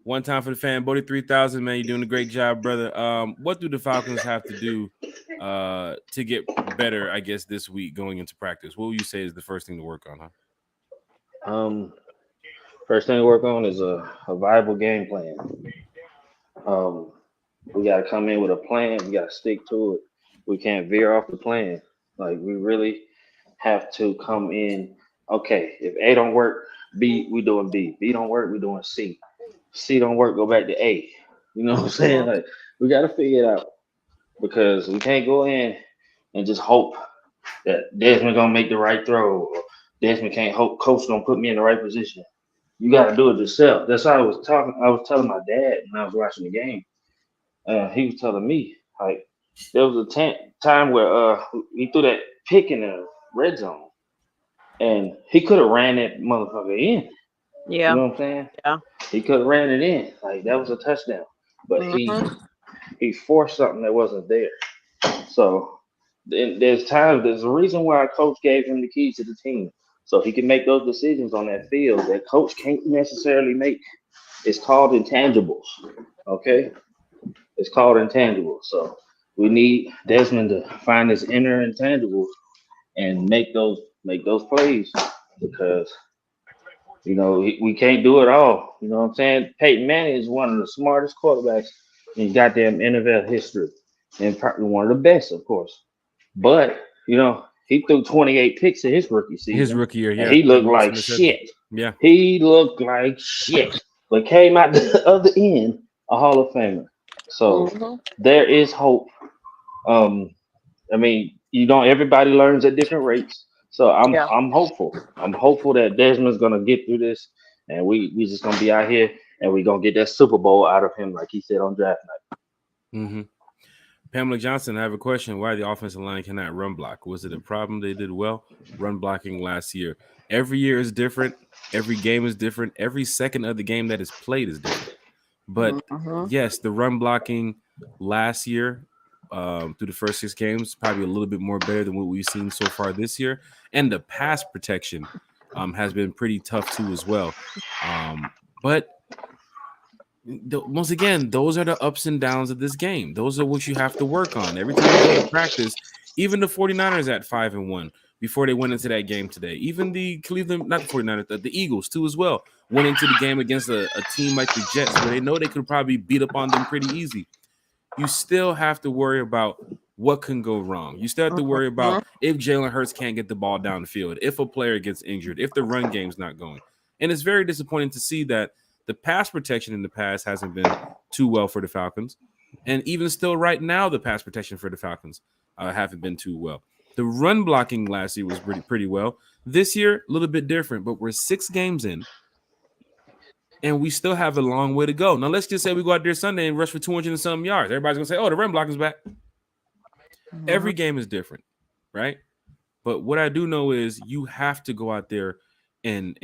One time for the fan, Bodie 3000, man. You're doing a great job, brother. What do the Falcons have to do to get better, I guess, this week going into practice? What would you say is the first thing to work on, huh? First thing to work on is a viable game plan. We got to come in with a plan. We got to stick to it. We can't veer off the plan. Like, we really have to come in. Okay, if A don't work, B, we doing B. B don't work, we doing C. C don't work, go back to A. You know what I'm saying? Like, we got to figure it out because we can't go in and just hope that Desmond gonna make the right throw or Desmond can't hope coach gonna put me in the right position. You got to do it yourself. That's how I was talking. I was telling my dad when I was watching the game. He was telling me, like, there was a time where he threw that pick in the red zone, and he could have ran that motherfucker in. Yeah. You know what I'm saying? Yeah. He could have ran it in. Like, that was a touchdown. But he forced something that wasn't there. So there's a reason why coach gave him the keys to the team. So he can make those decisions on that field that coach can't necessarily make. It's called intangibles. Okay? It's called intangibles. So we need Desmond to find his inner intangibles and make those plays because, you know, we can't do it all. You know what I'm saying? Peyton Manning is one of the smartest quarterbacks in goddamn NFL history and probably one of the best, of course. But, you know, he threw 28 picks in his rookie season. His rookie year, yeah. And he looked like shit. Yeah. He looked like shit. But came out the other end a Hall of Famer. So there is hope. I mean, you know, everybody learns at different rates. So I'm hopeful. I'm hopeful that Desmond's gonna get through this, and we just gonna be out here and we gonna get that Super Bowl out of him, like he said on draft night. Pamela Johnson, I have a question. Why the offensive line cannot run block? Was it a problem they did well run blocking last year? Every year is different. Every game is different. Every second of the game that is played is different. But yes, the run blocking last year through the first 6 games probably a little bit more better than what we've seen so far this year. And the pass protection has been pretty tough too as well. But once again, those are the ups and downs of this game. Those are what you have to work on. Every time you go to practice, even the 49ers at 5-1 before they went into that game today. Even the Cleveland, not the 49ers, the Eagles too as well, went into the game against a team like the Jets where they know they could probably beat up on them pretty easy. You still have to worry about what can go wrong. You still have to worry about if Jalen Hurts can't get the ball down the field, if a player gets injured, if the run game's not going. And it's very disappointing to see that the pass protection in the past hasn't been too well for the Falcons. And even still right now, the pass protection for the Falcons haven't been too well. The run blocking last year was pretty well. This year, a little bit different, but we're 6 games in, and we still have a long way to go. Now, let's just say we go out there Sunday and rush for 200 and some yards. Everybody's going to say, oh, the run blocking's back. Every game is different, right? But what I do know is you have to go out there and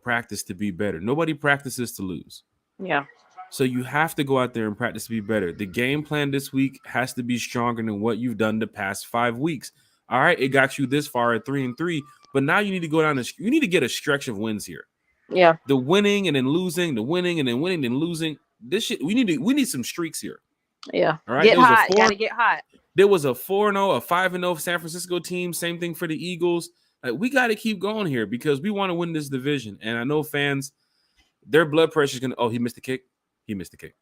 practice to be better. Nobody practices to lose. Yeah. So you have to go out there and practice to be better. The game plan this week has to be stronger than what you've done the past 5 weeks. All right, it got you this far at 3-3, but now you need to go down. You need to get a stretch of wins here. Yeah. The winning and then losing, the winning and then winning and losing. This shit, we need some streaks here. Yeah. All right. Get hot. Gotta get hot. There was a 4-0, a 5-0 San Francisco team. Same thing for the Eagles. Like, we got to keep going here because we want to win this division. And I know fans, their blood pressure is gonna. Oh, he missed the kick. He missed the kick.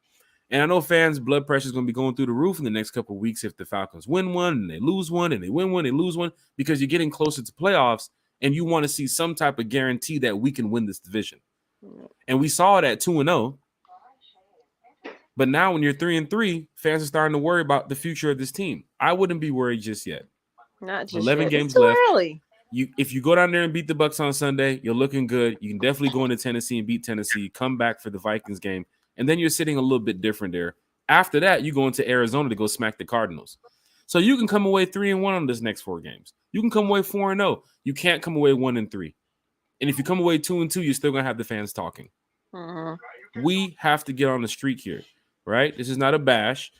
And I know fans' blood pressure is going to be going through the roof in the next couple of weeks if the Falcons win one and they lose one and they win one, they lose one, because you're getting closer to playoffs and you want to see some type of guarantee that we can win this division. And we saw it at 2-0. But now when you're 3-3, fans are starting to worry about the future of this team. I wouldn't be worried just yet. Not just 11 yet. games It's too left. Early. If you go down there and beat the Bucs on Sunday, you're looking good. You can definitely go into Tennessee and beat Tennessee, come back for the Vikings game. And then you're sitting a little bit different there. After that, you go into Arizona to go smack the Cardinals. So you can come away 3-1 on this next 4 games. You can come away 4-0. You can't come away 1-3. And if you come away 2-2, you're still going to have the fans talking. We have to get on the streak here, right? This is not a bash.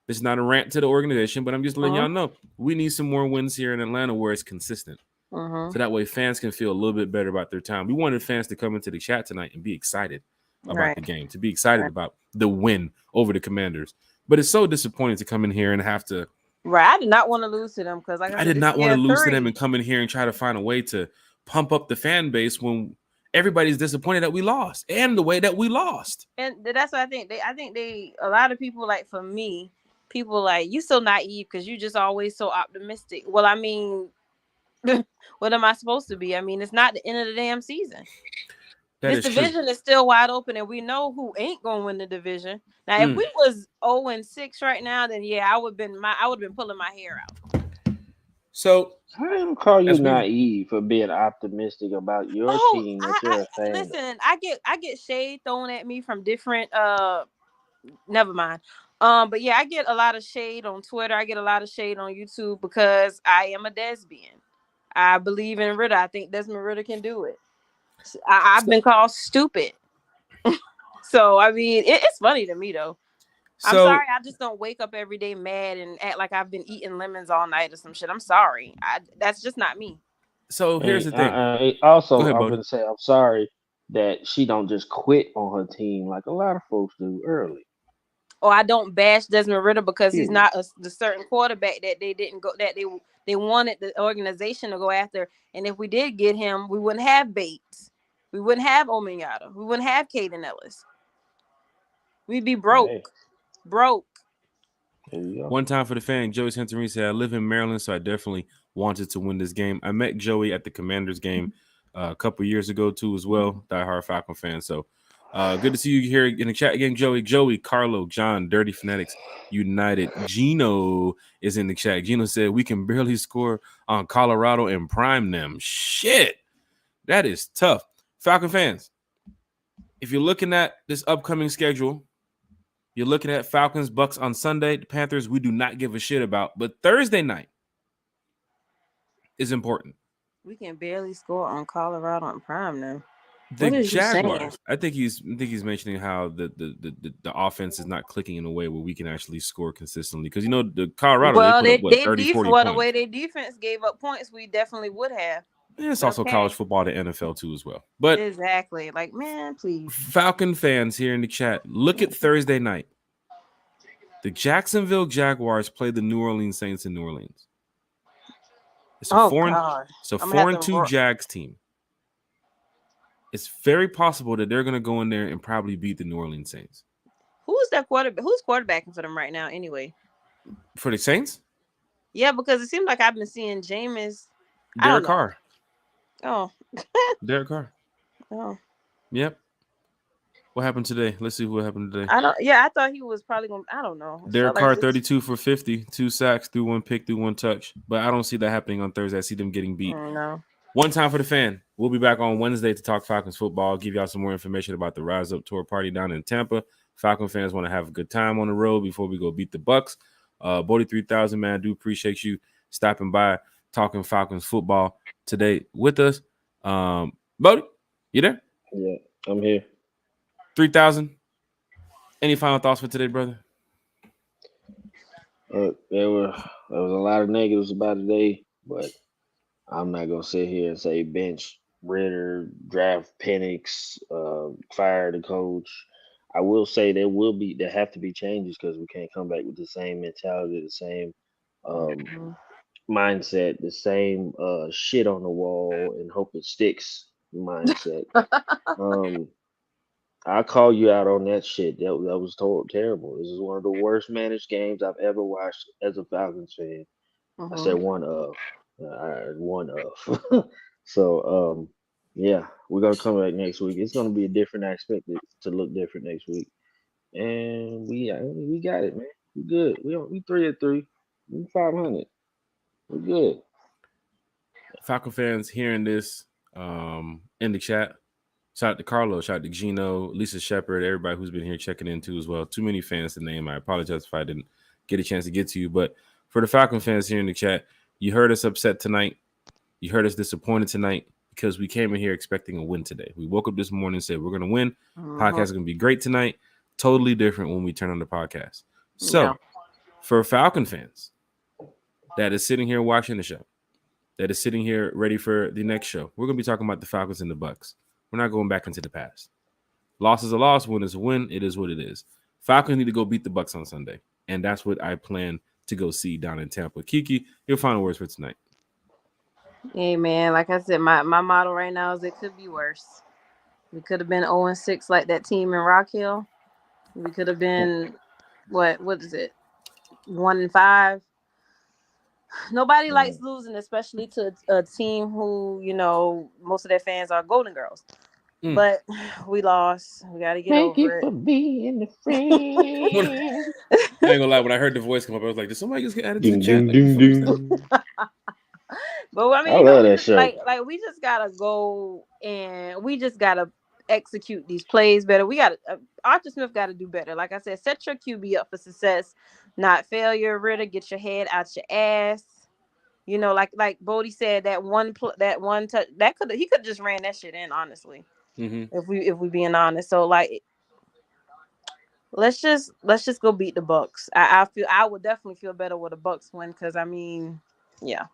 This is not a rant to the organization, but I'm just letting y'all know we need some more wins here in Atlanta where it's consistent. Mm-hmm. So that way fans can feel a little bit better about their time. We wanted fans to come into the chat tonight and be excited about the game, to be excited about the win over the Commanders. But it's so disappointing to come in here and have to. Right. I did not want to lose to them because I did not want to lose to them and come in here and try to find a way to pump up the fan base when everybody's disappointed that we lost and the way that we lost. And that's what I think. A lot of people, like, for me, people like, you so naive because you just always so optimistic. Well, I mean, what am I supposed to be? I mean, it's not the end of the damn season. This division is still wide open, and we know who ain't gonna win the division. Now, if we was 0-6 right now, then yeah, I would have been pulling my hair out. So I don't call you naive for being optimistic about your team that you're a fan. Listen, I get shade thrown at me from different never mind. But yeah, I get a lot of shade on Twitter. I get a lot of shade on YouTube because I am a Desbian. I believe in Ritter. I think Desmond Ritter can do it. I've been called stupid. So, I mean, it's funny to me, though. I'm sorry. I just don't wake up every day mad and act like I've been eating lemons all night or some shit. I'm sorry. That's just not me. So, here's the thing. Also, I'm going to say I'm sorry that she don't just quit on her team like a lot of folks do early. Or I don't bash Desmond Ritter because he's not the certain quarterback that they didn't go, that they wanted the organization to go after. And if we did get him, we wouldn't have Bates. We wouldn't have Omenyata. We wouldn't have Caden Ellis. We'd be broke. Hey. Broke. One time for the fan, Joey Santorini said, I live in Maryland, so I definitely wanted to win this game. I met Joey at the Commanders game a couple years ago, too, as well. Diehard Falcon fan. So good to see you here in the chat again, Joey, Carlo, John, Dirty Fanatics United. Gino is in the chat. Gino said, we can barely score on Colorado and prime them. Shit. That is tough. Falcon fans, if you're looking at this upcoming schedule, you're looking at Falcons, Bucks on Sunday. The Panthers, we do not give a shit about. But Thursday night is important. We can barely score on Colorado and prime now. The Jaguars. I think he's mentioning how the offense is not clicking in a way where we can actually score consistently. Because you know the Colorado, they put up, 30, 40 points. The way their defense gave up points, we definitely would have. Yeah, it's also college football, the NFL too as well. But exactly, like, man, please. Falcon fans here in the chat, look at Thursday night. The Jacksonville Jaguars play the New Orleans Saints in New Orleans. It's a 4-2 Jags team. It's very possible that they're going to go in there and probably beat the New Orleans Saints. Who's that quarterback? Who's quarterbacking for them right now anyway? For the Saints? Yeah, because it seems like I've been seeing Jameis. Derek Carr. Oh. Derek Carr. Oh. Yep. What happened today? Let's see what happened today. I thought he was probably going to, I don't know. Derek Carr, 32 for 50, 2 sacks, threw 1 pick, threw 1 touch. But I don't see that happening on Thursday. I see them getting beat. No. One time for the fan. We'll be back on Wednesday to talk Falcons football. Give y'all some more information about the Rise Up tour party down in Tampa. Falcon fans want to have a good time on the road before we go beat the Bucks. Bodie 3000, man, I do appreciate you stopping by, talking Falcons football today with us. Bodie, you there? Yeah, I'm here. 3000. Any final thoughts for today, brother? There was a lot of negatives about today, but I'm not gonna sit here and say bench Ritter, draft Penix, fire the coach. I will say there have to be changes because we can't come back with the same mentality, the same mindset, the same shit on the wall and hope it sticks mindset. I call you out on that shit. That was terrible. This is one of the worst managed games I've ever watched as a Falcons fan. I said one of. So yeah, we're gonna come back next week. It's gonna be a different. I expect it to look different next week. And we got it, man. We good. We 3-3. We 500. We're good. Falcon fans hearing this in the chat. Shout out to Carlo, shout out to Gino, Lisa Shepard, everybody who's been here checking in too as well. Too many fans to name. I apologize if I didn't get a chance to get to you. But for the Falcon fans here in the chat, you heard us upset tonight. You heard us disappointed tonight because we came in here expecting a win today. We woke up this morning and said, we're going to win. Podcast is going to be great tonight. Totally different when we turn on the podcast. So for Falcon fans that is sitting here watching the show, that is sitting here ready for the next show. We're going to be talking about the Falcons and the Bucks. We're not going back into the past. Loss is a loss. Win is a win. It is what it is. Falcons need to go beat the Bucks on Sunday, and that's what I plan to go see down in Tampa. Kiki, your final words for tonight. Hey, man, like I said, my motto right now is it could be worse. We could have been 0-6 like that team in Rock Hill. We could have been, what is it, 1-5. Nobody likes losing, especially to a team who, most of their fans are Golden Girls. But we lost. We got to get over it. For being a friend. I ain't gonna lie. When I heard the voice come up, I was like, "Did somebody just get added to the chat?" But I mean, I love that show. Like we just gotta go and we just gotta execute these plays better. We got Arthur Smith got to do better. Like I said, set your QB up for success, not failure. Ritter, get your head out your ass. Like Bodie said, that one touch that he could just ran that shit in. Honestly, if we being honest, so like. Let's just go beat the Bucks. I would definitely feel better with a Bucks win because I mean, yeah,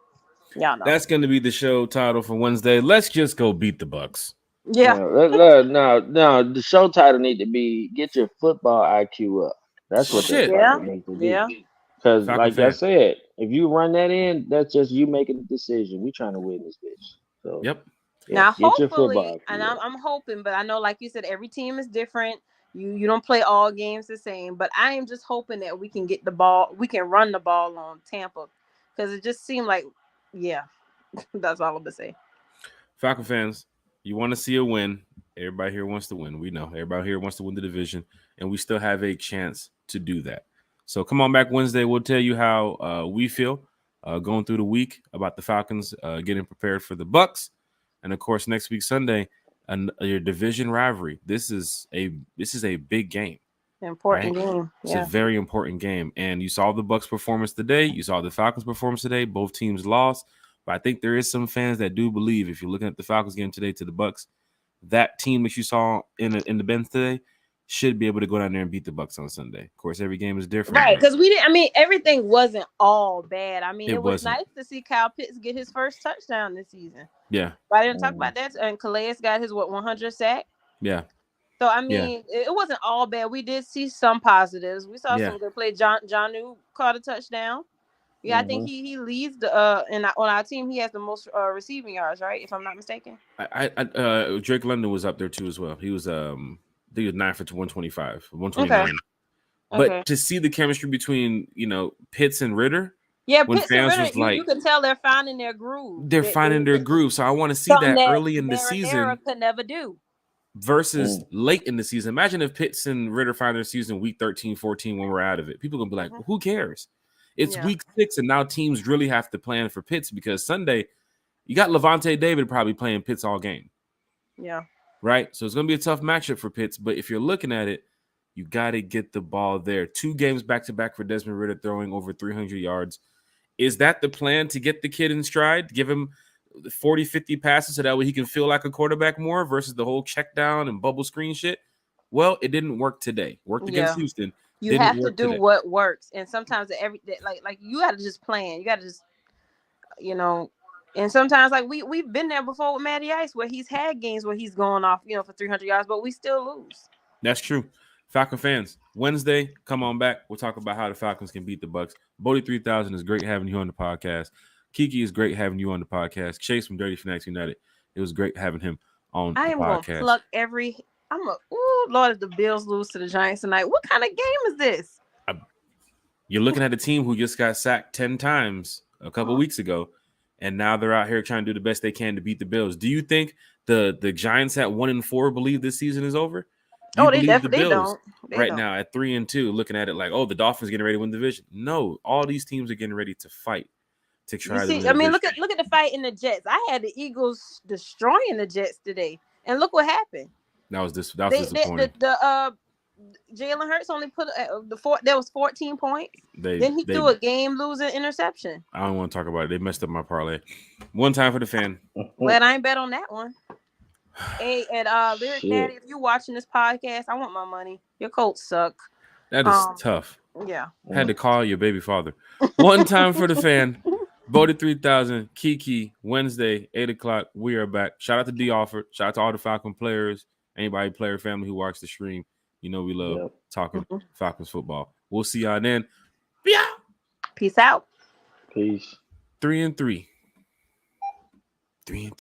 y'all know. That's going to be the show title for Wednesday. Let's just go beat the Bucks. Yeah. No. The show title need to be get your football IQ up. That's what that title needs to be. Yeah. Because like I said, if you run that in, that's just you making a decision. We trying to win this bitch. So yep. Now hopefully, and I'm hoping, but I know, like you said, every team is different. You don't play all games the same, but I am just hoping that we can get the ball, we can run the ball on Tampa, because it just seemed like, that's all I'm gonna say. Falcon fans, you want to see a win. Everybody here wants to win. We know everybody here wants to win the division, and we still have a chance to do that. So come on back Wednesday. We'll tell you how we feel going through the week about the Falcons getting prepared for the Bucks, and of course next week Sunday. Your division rivalry. This is a big game. Important game. It's a very important game. And you saw the Bucks performance today. You saw the Falcons performance today. Both teams lost. But I think there is some fans that do believe, if you're looking at the Falcons game today to the Bucks, that team that you saw in the bench today should be able to go down there and beat the Bucks on Sunday. Of course, every game is different. Right, because everything wasn't all bad. I mean, it was nice to see Kyle Pitts get his first touchdown this season. Yeah. But I didn't talk about that. And Calais got his 100 sack. Yeah. So I mean, it wasn't all bad. We did see some positives. We saw some good play. Johnu caught a touchdown. Yeah, I think he leads the on our team. He has the most receiving yards, right? If I'm not mistaken. Drake London was up there too as well. He was I think he was 9 for 125, 129. But to see the chemistry between Pitts and Ritter. Yeah, when Pitts fans and Ritter, was you can tell they're finding their groove. They're finding their groove. So I want to see that early in the season. Could never do. Versus late in the season. Imagine if Pitts and Ritter find their season week 13, 14 when we're out of it. People are going to be like, well, who cares? It's week 6, and now teams really have to plan for Pitts because Sunday, you got Levante David probably playing Pitts all game. Yeah. Right? So it's going to be a tough matchup for Pitts. But if you're looking at it, you got to get the ball there. 2 games back-to-back for Desmond Ritter throwing over 300 yards. Is that the plan to get the kid in stride? Give him 40, 50 passes so that way he can feel like a quarterback more versus the whole check down and bubble screen shit? Well, it didn't work today. Worked against Houston. You have to do what works. And sometimes like you got to just plan. You got to just, and sometimes like we've been there before with Matty Ice where he's had games where he's going off, for 300 yards, but we still lose. That's true. Falcon fans, Wednesday, come on back. We'll talk about how the Falcons can beat the Bucks. Bodie 3000 is great having you on the podcast. Kiki is great having you on the podcast. Chase from Dirty Fanatics United. It was great having him on the podcast. I am going to pluck Lord, if the Bills lose to the Giants tonight, what kind of game is this? You're looking at a team who just got sacked 10 times a couple weeks ago, and now they're out here trying to do the best they can to beat the Bills. Do you think the Giants at 1-4 believe this season is over? They definitely don't. Now at 3-2, looking at it like, the Dolphins getting ready to win the division. No, all these teams are getting ready to fight to try to win the division. Look at the fight in the Jets. I had the Eagles destroying the Jets today, and look what happened. That was disappointing. Jalen Hurts only put there was 14 points. Then he threw a game-losing interception. I don't want to talk about it. They messed up my parlay. One time for the fan. Glad I ain't bet on that one. Hey, and Lyric Daddy, if you're watching this podcast, I want my money. Your Colts suck. That is tough. Yeah. Had to call your baby father. One time for the fan. Voted 3,000. Kiki, Wednesday, 8 o'clock. We are back. Shout out to D. Alford. Shout out to all the Falcon players. Anybody, player family who watched the stream. You know we love talking Falcons football. We'll see y'all then. Peace out. Peace. 3-3. 3-3.